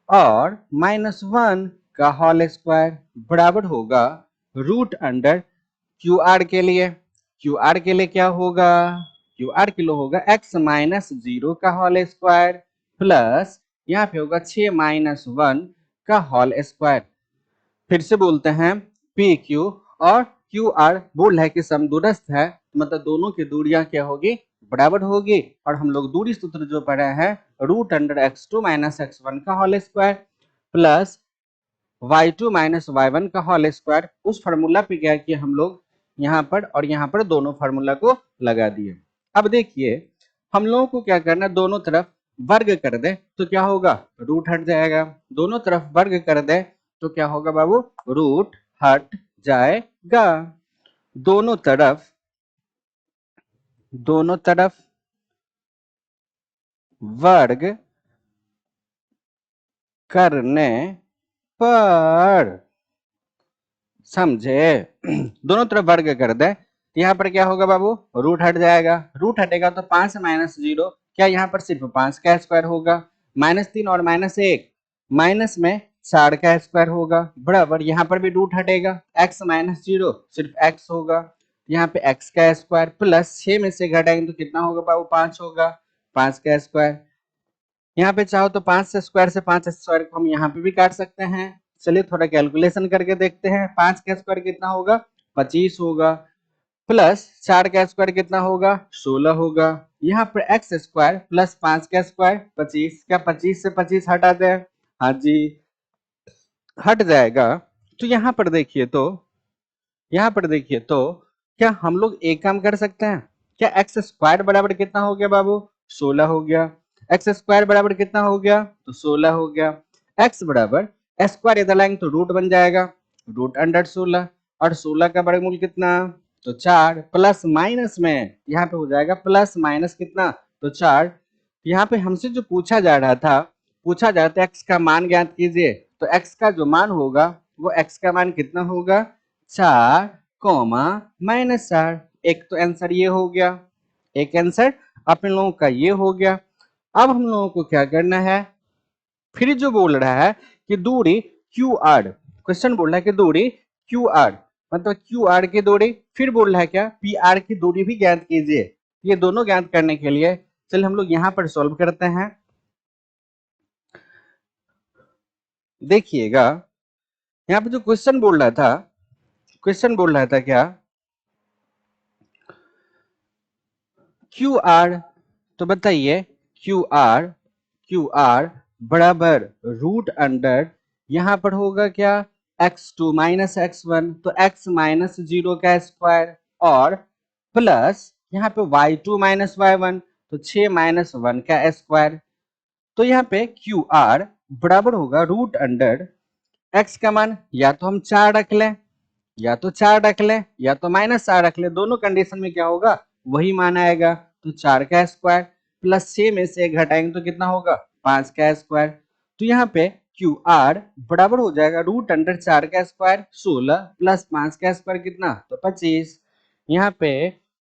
और -1 का होल स्क्वायर बराबर होगा रूट अंडर QR के लिए। QR के लिए क्या होगा, QR के लिए होगा x माइनस 0 का होल स्क्वायर प्लस यहाँ पे होगा 6 माइनस 1 का होल स्क्वायर। फिर से बोलते हैं, PQ और QR बोल है कि समदूरस्थ है, मतलब दोनों की दूरियां क्या होगी, बराबर होगी। और हम लोग दूरी सूत्र जो पढ़े हैं root under x2 minus x1 का whole square plus y2 minus y1 का होल स्क्वायर, उस फॉर्मूला पे क्या किया हम लोग, यहाँ पर और यहाँ पर दोनों फार्मूला को लगा दिए। अब देखिए हम लोगों को क्या करना, दोनों तरफ वर्ग कर दे तो क्या होगा, रूट हट जाएगा। दोनों तरफ वर्ग कर दे तो क्या होगा बाबू, रूट हट जाएगा। दोनों तरफ वर्ग करने पर, समझे, दोनों तरफ वर्ग कर दे तो यहाँ पर क्या होगा बाबू, रूट हट जाएगा। रूट हटेगा तो 5 माइनस 0, क्या यहाँ पर सिर्फ 5 का स्क्वायर होगा, -3 और -1 माइनस में 4 का स्क्वायर होगा बराबर, यहाँ पर भी रूट हटेगा, x माइनस 0 सिर्फ x होगा, यहाँ पे x का स्क्वायर प्लस 6 में से घटाएंगे तो कितना होगा बाबू, 5 होगा, 5 का स्क्वायर। यहाँ पे चाहो तो 5 से स्क्वायर से 5 स्क्वायर को हम यहाँ पे भी काट सकते हैं। चलिए थोड़ा कैलकुलेशन करके देखते हैं। 5 का स्क्वायर कितना होगा, 25 होगा प्लस 4 का स्क्वायर कितना होगा, 16 होगा। यहाँ पर एक्स स्क्वायर प्लस 5 का स्क्वायर 25, क्या 25 से 25 हटा दें, हाँ जी हट जाएगा। तो यहाँ पर देखिए तो क्या हम लोग एक काम कर सकते हैं, क्या एक्स स्क्वायर बराबर कितना हो गया बाबू, 16 हो गया। एक्स स्क्वायर बराबर कितना हो गया, तो 16 हो गया। एक्स बराबर स्क्वायर इधर लाएंगे तो रूट बन जाएगा, रूट अंडर 16 और 16 का वर्गमूल कितना, तो 4 प्लस माइनस में यहाँ पे हो जाएगा प्लस माइनस कितना, तो 4। यहाँ पे हमसे जो पूछा जा रहा था एक्स का मान ज्ञात कीजिए, तो एक्स का जो मान होगा वो एक्स का मान कितना होगा, 4 कोमा -4। एक तो आंसर ये हो गया, एक आंसर अपने लोगों का ये हो गया। अब हम लोगों को क्या करना है, फिर जो बोल रहा है कि दूरी QR, क्वेश्चन बोल रहा है कि दूरी QR मतलब QR की दूरी, फिर बोल रहा है क्या, PR की दूरी भी ज्ञात कीजिए। ये दोनों ज्ञात करने के लिए चलिए हम लोग यहाँ पर सॉल्व करते हैं। देखिएगा यहाँ पे जो क्वेश्चन बोल रहा था, क्वेश्चन बोल रहा था क्या, क्यू आर, तो बताइए क्यू आर बराबर रूट अंडर, यहाँ पर होगा क्या, x2 माइनस x1, तो x माइनस 0 का स्क्वायर और प्लस यहाँ पे y2 माइनस y1, तो 6 माइनस 1 का स्क्वायर। तो यहाँ पे क्यू आर बराबर होगा रूट अंडर x का मान या तो हम 4 रख लें, या तो 4 रख लें, या तो -4 रख लें, दोनों कंडीशन में क्या होगा वही मान आएगा। तो 4 का स्क्वायर प्लस 6 में से 1 घटाएंगे तो कितना होगा 5 का स्क्वायर। तो यहाँ पे क्यू आर बराबर हो जाएगा रूट अंडर 4 का स्क्वायर 16 प्लस 5 का स्क्वायर कितना, तो 25। यहाँ पे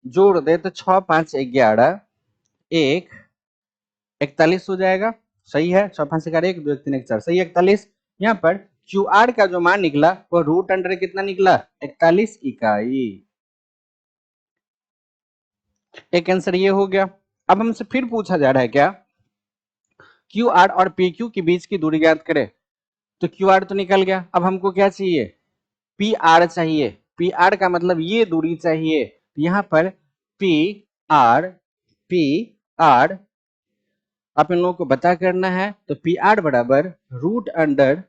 जोड़ दे तो 6 5 11 1 41 हो जाएगा, सही है। 6 5 11 1 2 1 3 1 4, सही 41। यहाँ पर क्यू आर का जो मान निकला वो रूट अंडर कितना निकला, 41 इकाई। एक आंसर ये हो गया। अब हमसे फिर पूछा जा रहा है क्या, क्यू आर और पी क्यू के बीच की दूरी ज्ञात करें। तो क्यू आर तो निकल गया, अब हमको क्या चाहिए, पी आर चाहिए। पी आर का मतलब ये दूरी चाहिए। यहाँ पर पी आर, पी आर आप इन लोगों को पता करना है। तो पी आर बराबर रूट अंडर,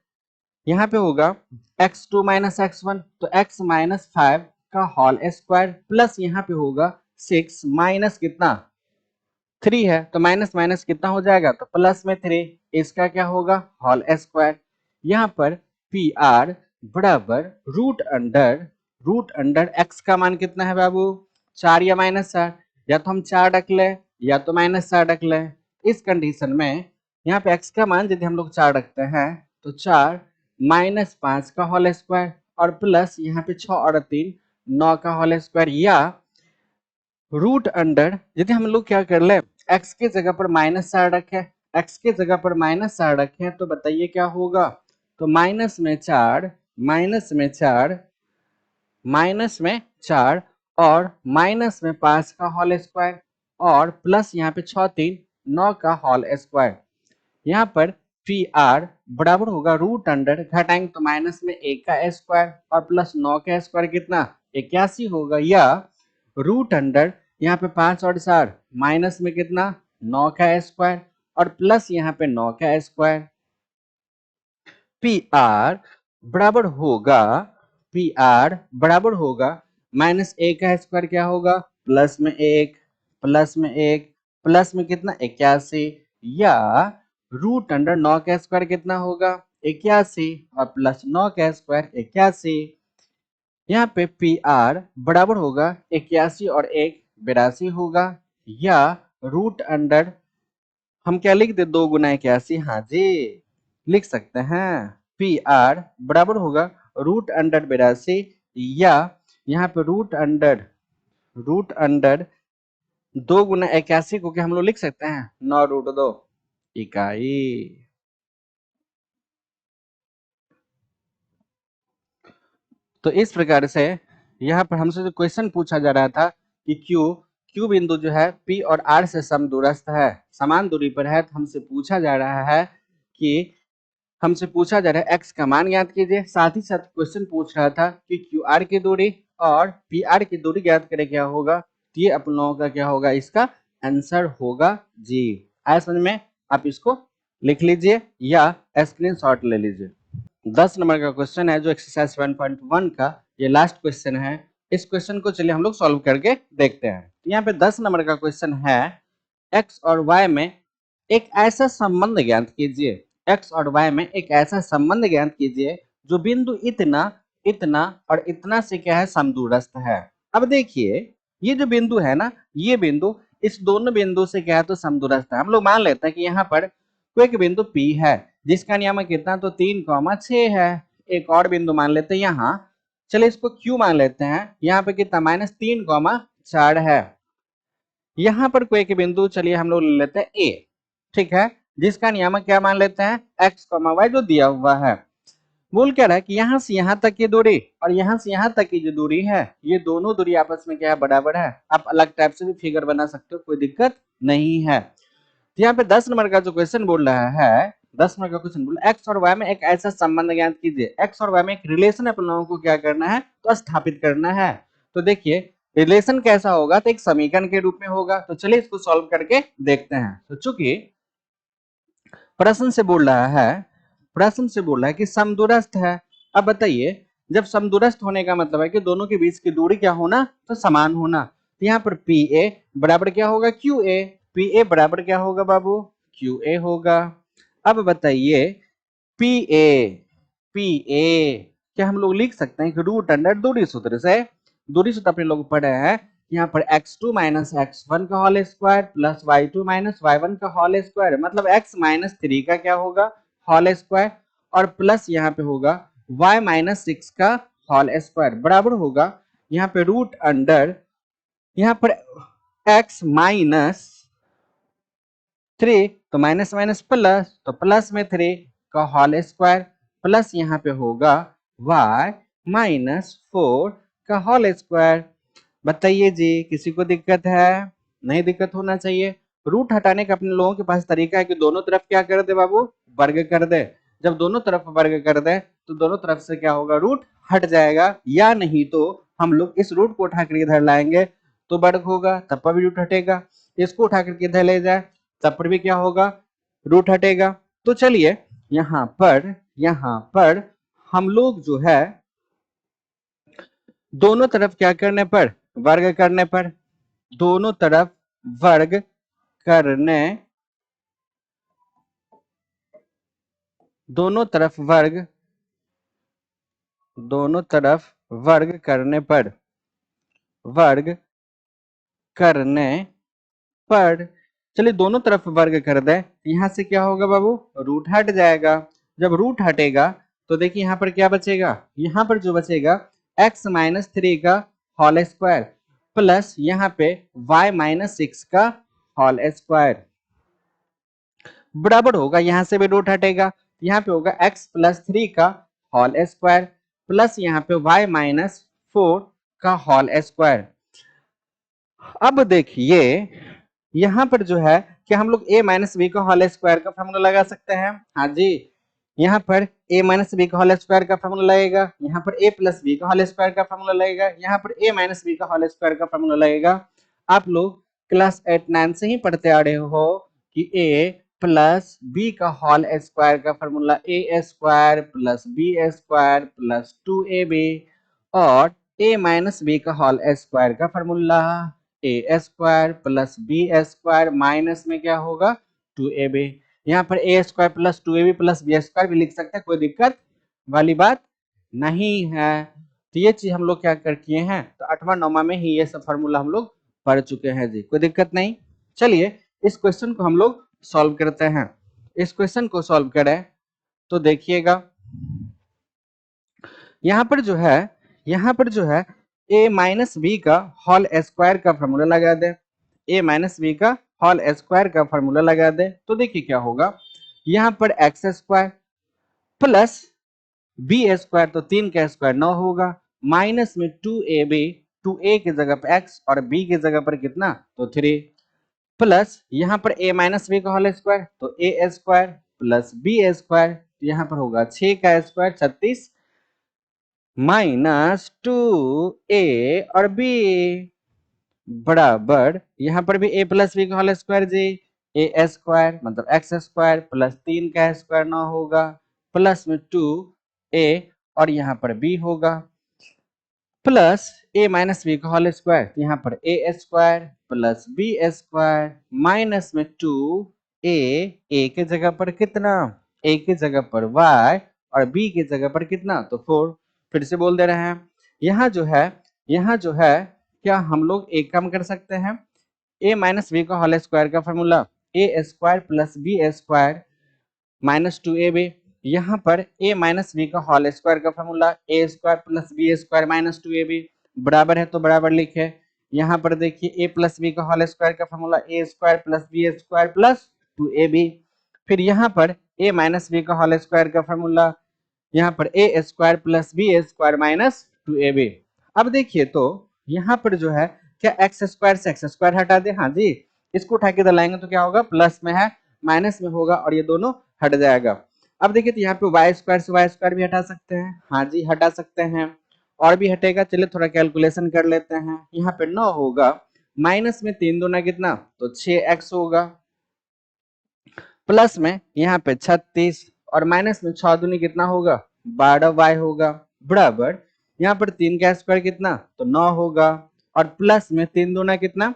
यहाँ पे होगा x2 माइनस x1, तो x माइनस 5 का होल स्क्वायर प्लस यहाँ पे होगा 6 माइनस कितना 3 है, तो माइनस माइनस कितना हो जाएगा, तो प्लस में 3, इसका क्या होगा होल स्क्वायर। यहाँ पर पी आर बराबर रूट अंडर x का मान कितना है बाबू, 4 या -4, या तो हम 4 रख ले या तो -4 रख ले। इस कंडीशन में यहाँ पे x का मान यदि हम लोग 4 रखते हैं तो 4 -5 का होल स्क्वायर और प्लस यहाँ पे 6 और 3 9 का होल स्क्वायर, या रूट अंडर यदि हम लोग क्या कर ले x के जगह पर -4 रखें, x के जगह पर -4 रखें तो बताइए क्या होगा। तो माइनस में 4 माइनस में 4 और माइनस में 5 का होल स्क्वायर और प्लस यहाँ पे 6 3 9 का होल स्क्वायर। यहाँ पर पी आर बराबर होगा रूट अंडर, घटाएंगे तो माइनस में 1 का स्क्वायर और प्लस 9 का स्क्वायर कितना 81 होगा, या रूट अंडर यहाँ पे 5 और 4 माइनस में कितना 9 का स्क्वायर और प्लस यहाँ पे 9 का स्क्वायर। पी आर बराबर होगा, पी आर बराबर होगा -1 का स्क्वायर क्या होगा प्लस में 1 प्लस में 1 प्लस में कितना 81, या रूट अंडर 9 का स्क्वायर कितना होगा 81 और प्लस 9 का स्क्वायर 81। यहाँ पे पी आर बराबर होगा 81 और 1 82 होगा, या रूट अंडर हम क्या लिख दे 2 गुना 81, हाँ जी लिख सकते हैं। पी आर बराबर होगा रूट अंडर 82, या यहाँ पे रूट अंडर 2 गुना 81 को क्या हम लोग लिख सकते हैं 9 रूट 2 इकाई। तो इस प्रकार से यहाँ पर हमसे जो क्वेश्चन पूछा जा रहा था कि क्यू बिंदु जो है पी और आर से समदूरस्थ है, समान दूरी पर है, तो हमसे पूछा जा रहा है कि x का मान ज्ञात कीजिए। साथ ही साथ क्वेश्चन पूछ रहा था कि क्यू आर की दूरी और पी आर की दूरी ज्ञात करें, क्या होगा, तो ये अपन लोगों का क्या होगा, इसका आंसर होगा जी। आया समझ में, आप इसको लिख लीजिए या स्क्रीनशॉट ले लीजिए। 10 नंबर का क्वेश्चन है जो एक्सरसाइज 7.1 का ये लास्ट क्वेश्चन है। इस क्वेश्चन को चलिए हम लोग सॉल्व करके देखते हैं। तो यहाँ पे 10 नंबर का क्वेश्चन है, x और y में एक ऐसा संबंध ज्ञात कीजिए, x और y में एक ऐसा संबंध ज्ञात कीजिए जो बिंदु इतना इतना और इतना से क्या है समदूरस्थ है। अब देखिए ये जो बिंदु है ना, ये बिंदु इस दोनों बिंदु से क्या है तो समदूरस्थ है। हम लोग मान लेते हैं कि यहाँ पर कोई एक बिंदु P है जिसका नियामक कितना तो 3,6 है। एक और बिंदु मान लेते हैं यहाँ, चलिए इसको Q मान लेते हैं, यहाँ पे कितना -3,4 है। यहाँ पर कोई एक बिंदु चलिए हम लोग ले लेते हैं A, ठीक है, जिसका नियामक क्या मान लेते हैं x, y जो दिया हुआ है। बोल क्या रहा है कि यहाँ से यहाँ तक की दूरी और यहाँ से यहाँ तक की जो दूरी है, ये दोनों दूरी आपस में क्या है, बराबर है। आप अलग टाइप से भी फिगर बना सकते हो, कोई दिक्कत नहीं है। तो यहाँ पे 10 नंबर का जो क्वेश्चन बोल रहा है, 10 नंबर का क्वेश्चन बोल, एक्स और वाई में एक ऐसा संबंध ज्ञात कीजिए। एक्स और वाई में एक रिलेशन अपन लोगों को क्या करना है, तो स्थापित करना है। तो देखिए रिलेशन कैसा होगा, तो एक समीकरण के रूप में होगा। तो चलिए इसको सॉल्व करके देखते हैं। तो चूंकि प्रश्न से बोल रहा है, प्रश्न से बोल रहा है कि समदूरस्थ है। अब बताइए, जब समदूरस्थ होने का मतलब है कि दोनों के बीच की दूरी क्या होना, तो समान होना। तो यहाँ पर पी ए बराबर क्या होगा, क्यू ए। पी ए बराबर क्या होगा बाबू, क्यू ए होगा। अब बताइए पी ए, पी ए क्या हम लोग लिख सकते हैं कि रूट अंडर दूरी सूत्र से, दूरी सूत्र अपने लोग पढ़े हैं। यहाँ पर x2 माइनस x1 का whole square plus y2 minus y1 का होल स्क्वायर, मतलब x माइनस 3 का क्या होगा, होल स्क्वायर, और प्लस यहाँ पे होगा y माइनस 6 का होल स्क्वायर, बराबर होगा यहाँ पे रूट अंडर, यहाँ पर x माइनस 3, तो माइनस माइनस प्लस, तो प्लस में 3 का होल स्क्वायर, प्लस यहाँ पे होगा y माइनस 4 का होल स्क्वायर। बताइए जी, किसी को दिक्कत है? नहीं दिक्कत होना चाहिए। रूट हटाने का अपने लोगों के पास तरीका है कि दोनों तरफ क्या कर दे बाबू, वर्ग कर दे। जब दोनों तरफ वर्ग कर दे तो दोनों तरफ से क्या होगा, रूट हट जाएगा, या नहीं तो हम लोग इस रूट को उठा कर इधर लाएंगे तो वर्ग होगा, तब पर भी रूट हटेगा। इसको उठा करके इधर ले जाए तब पर भी क्या होगा, रूट हटेगा। तो चलिए यहाँ पर हम लोग जो है दोनों तरफ क्या करने पर, वर्ग करने पर, दोनों तरफ वर्ग करने, दोनों तरफ वर्ग, दोनों तरफ वर्ग करने पर, वर्ग करने पर, चलिए दोनों तरफ वर्ग कर दे, यहां से क्या होगा बाबू, रूट हट जाएगा। जब रूट हटेगा तो देखिए यहाँ पर क्या बचेगा, यहाँ पर जो बचेगा x माइनस 3 का होल स्क्वायर प्लस यहाँ पे y माइनस 6 का होल स्क्वायर, बराबर होगा, यहां से भी रूट हटेगा, यहाँ पे होगा x प्लस 3 का होल स्क्वायर प्लस यहाँ पे y माइनस 4 का होल स्क्वायर। अब देखिए यहाँ पर जो है कि हम लोग a माइनस बी का होल स्क्वायर का फॉर्मूला लगा सकते हैं। हाँ जी, यहाँ पर a माइनस बी का होल स्क्वायर का फॉर्मूला लगेगा, यहाँ पर a प्लस बी का होल स्क्वायर का फॉर्मूला लगेगा, यहाँ पर a माइनस बी का होल स्क्वायर का फॉर्मूला लगेगा। आप लोग क्लास 8-9 से ही पढ़ते आ रहे हो कि a प्लस बी का होल स्क्वायर का formula a square plus B square plus 2ab, और a माइनस बी का होल स्क्वायर का formula A square plus B square minus में क्या होगा 2ab। यहाँ पर A square plus 2ab plus B square भी लिख सकते हैं, कोई दिक्कत वाली बात नहीं है। तो ये चीज हम लोग क्या कर किए हैं, तो 8वां 9वां में ही ये सब फॉर्मूला हम लोग पढ़ चुके हैं जी, कोई दिक्कत नहीं। चलिए इस क्वेश्चन को हम लोग सॉल्व करते हैं। इस क्वेश्चन को सॉल्व करें तो देखिएगा यहाँ पर जो है, यहाँ पर जो है a माइनस बी का होल स्क्वायर का फॉर्मूला लगा दे, a माइनस बी का होल स्क्वायर का फॉर्मूला लगा दे तो देखिए क्या होगा, यहाँ पर X square plus B square, तो 3 का स्क्वायर 9 होगा, माइनस में 2ab, 2a की जगह पर x और b की जगह पर कितना, तो 3, प्लस यहाँ पर a माइनस बी का होल स्क्वायर, तो a square plus B square, यहाँ पर होगा 6 का स्क्वायर 36 माइनस 2a और b, बराबर यहाँ पर भी a प्लस बी का होल स्क्वायर जी, ए स्क्वायर मतलब एक्स स्क्वायर प्लस 3 का स्क्वायर 9 होगा, प्लस में 2a और यहाँ पर b होगा, प्लस a माइनस बी का होल स्क्वायर, यहाँ पर a square plus b square minus में 2a के जगह पर कितना, a की जगह पर y और b की जगह पर कितना, तो 4। फिर से बोल दे रहे हैं, यहाँ जो है क्या हम लोग एक काम कर सकते हैं, a माइनस बी का होल स्क्वायर का formula a square plus B square minus 2ab, यहाँ पर a माइनस बी का होल स्क्वायर का formula a square plus B square minus 2ab, बराबर है तो बराबर लिखे। यहाँ पर देखिए a प्लस बी का होल स्क्वायर का formula a square plus B square plus 2ab, फिर यहाँ पर a माइनस बी का होल स्क्वायर का फॉर्मूला यहाँ पर A square plus B square minus 2ab। अब देखिए तो यहाँ पर जो है क्या एक्स स्क्वायर से एक्स स्क्वायर हटा दे, हाँ जी, इसको उठा के इधर लाएंगे तो क्या होगा, प्लस में है माइनस में होगा और ये दोनों हट जाएगा। अब देखिए तो यहाँ पे वाई स्क्वायर से वाई स्क्वायर भी हटा सकते हैं, हाँ जी हटा सकते हैं, और भी हटेगा। चलिए थोड़ा कैलकुलेशन कर लेते हैं। यहाँ पे 9 होगा, माइनस में 3 दूना कितना, तो 6x होगा, प्लस में यहाँ पे 36 और माइनस में 6 दूनी कितना होगा, 12y होगा, बराबर यहाँ पर 3 का स्क्वायर कितना, तो 9 होगा, और प्लस में 3 दूना कितना,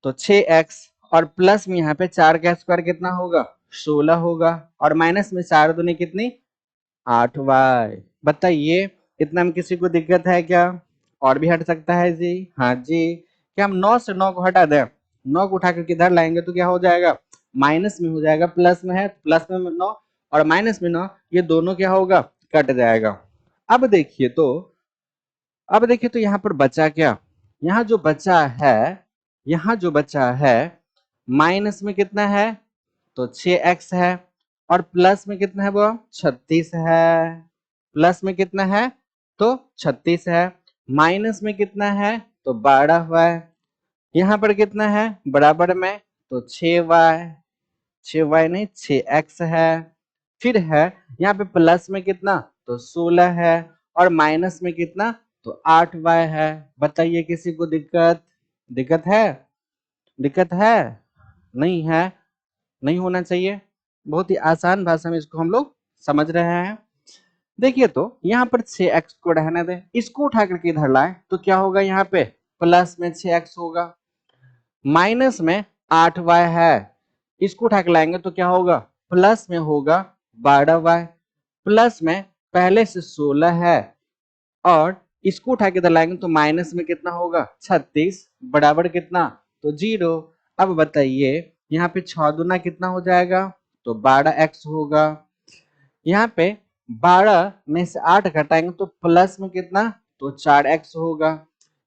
तो 6x, और प्लस में यहाँ पे 4 का स्क्वायर कितना होगा, 16 होगा, और माइनस में 4 दूनी कितनी, 8y। बताइए इतना में किसी को दिक्कत है क्या, और भी हट सकता है जी, हाँ जी। क्या हम 9 से 9 को हटा दें, 9 को उठा कर किधर लाएंगे तो क्या हो जाएगा, माइनस में हो जाएगा, प्लस में है प्लस में 9 और माइनस में 9, ये दोनों क्या होगा, कट जाएगा। अब देखिए तो यहाँ पर बचा क्या, यहाँ जो बचा है, यहाँ जो बचा है माइनस में कितना है, तो 6x है, और प्लस में कितना है वो 36 है, प्लस में कितना है तो 36 है, माइनस में कितना है तो 12 हुआ है, यहाँ पर कितना है बराबर में, तो 6y नहीं 6x है, फिर है यहाँ पे प्लस में कितना तो 16 है, और माइनस में कितना तो 8y है। बताइए किसी को दिक्कत, दिक्कत है, दिक्कत है, नहीं है, नहीं होना चाहिए, बहुत ही आसान भाषा में इसको हम लोग समझ रहे हैं। देखिए तो यहाँ पर 6x को रहने दें, इसको उठा करके इधर लाए तो क्या होगा, यहाँ पे प्लस में 6x होगा, माइनस में 8y है, इसको उठा के लाएंगे तो क्या होगा, प्लस में होगा 12y, प्लस में पहले से 16 है, और इसको उठा के इधर लाएंगे तो माइनस में कितना होगा 36, बराबर कितना तो 0। अब बताइए यहाँ पे 6 दूना कितना हो जाएगा, तो 12x होगा, यहाँ पे 12 में से 8 घटाएंगे तो प्लस में कितना तो 4x होगा,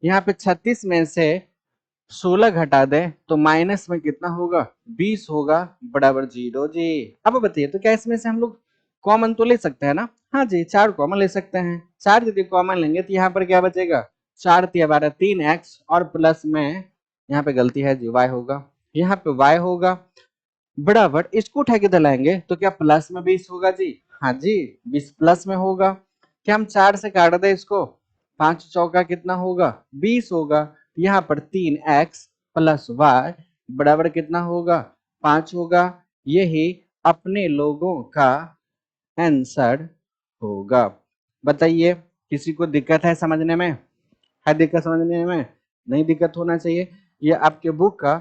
यहाँ पे 36 में से 16 घटा दे तो माइनस में कितना होगा 20 होगा, बराबर 0 जी। अब बताइए तो क्या इसमें से हम लोग कॉमन तो ले सकते हैं ना, हाँ जी 4 कॉमन ले सकते हैं, 4 यदि कॉमन लेंगे तो यहाँ पर क्या बचेगा, 4 तिया 12 3x, और प्लस में यहाँ पे गलती है जी y होगा, यहाँ पे y होगा, बराबर इसको उठा के दलाएंगे तो क्या प्लस में 20 होगा जी, हाँ जी 20 प्लस में होगा। क्या हम 4 से काट दें इसको, 5 चौका कितना होगा 20 होगा, यहाँ पर 3x प्लस y बराबर कितना होगा 5 होगा, यही अपने लोगों का आंसर होगा। बताइए किसी को दिक्कत है समझने में, है दिक्कत समझने में, नहीं दिक्कत होना चाहिए। ये आपके बुक का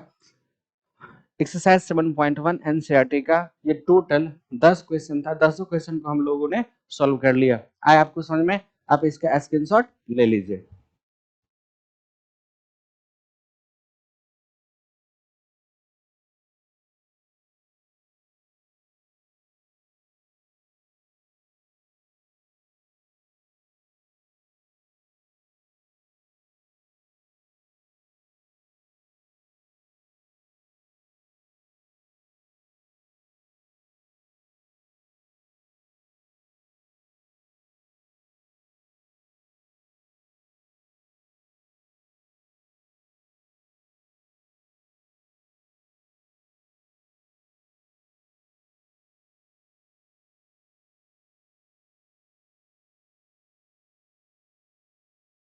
एक्सरसाइज 7.1 एनसीईआरटी का ये टोटल 10 क्वेश्चन था, 10 क्वेश्चन को हम लोगों ने सॉल्व कर लिया। आए आपको समझ में, आप इसका स्क्रीनशॉट ले लीजिए।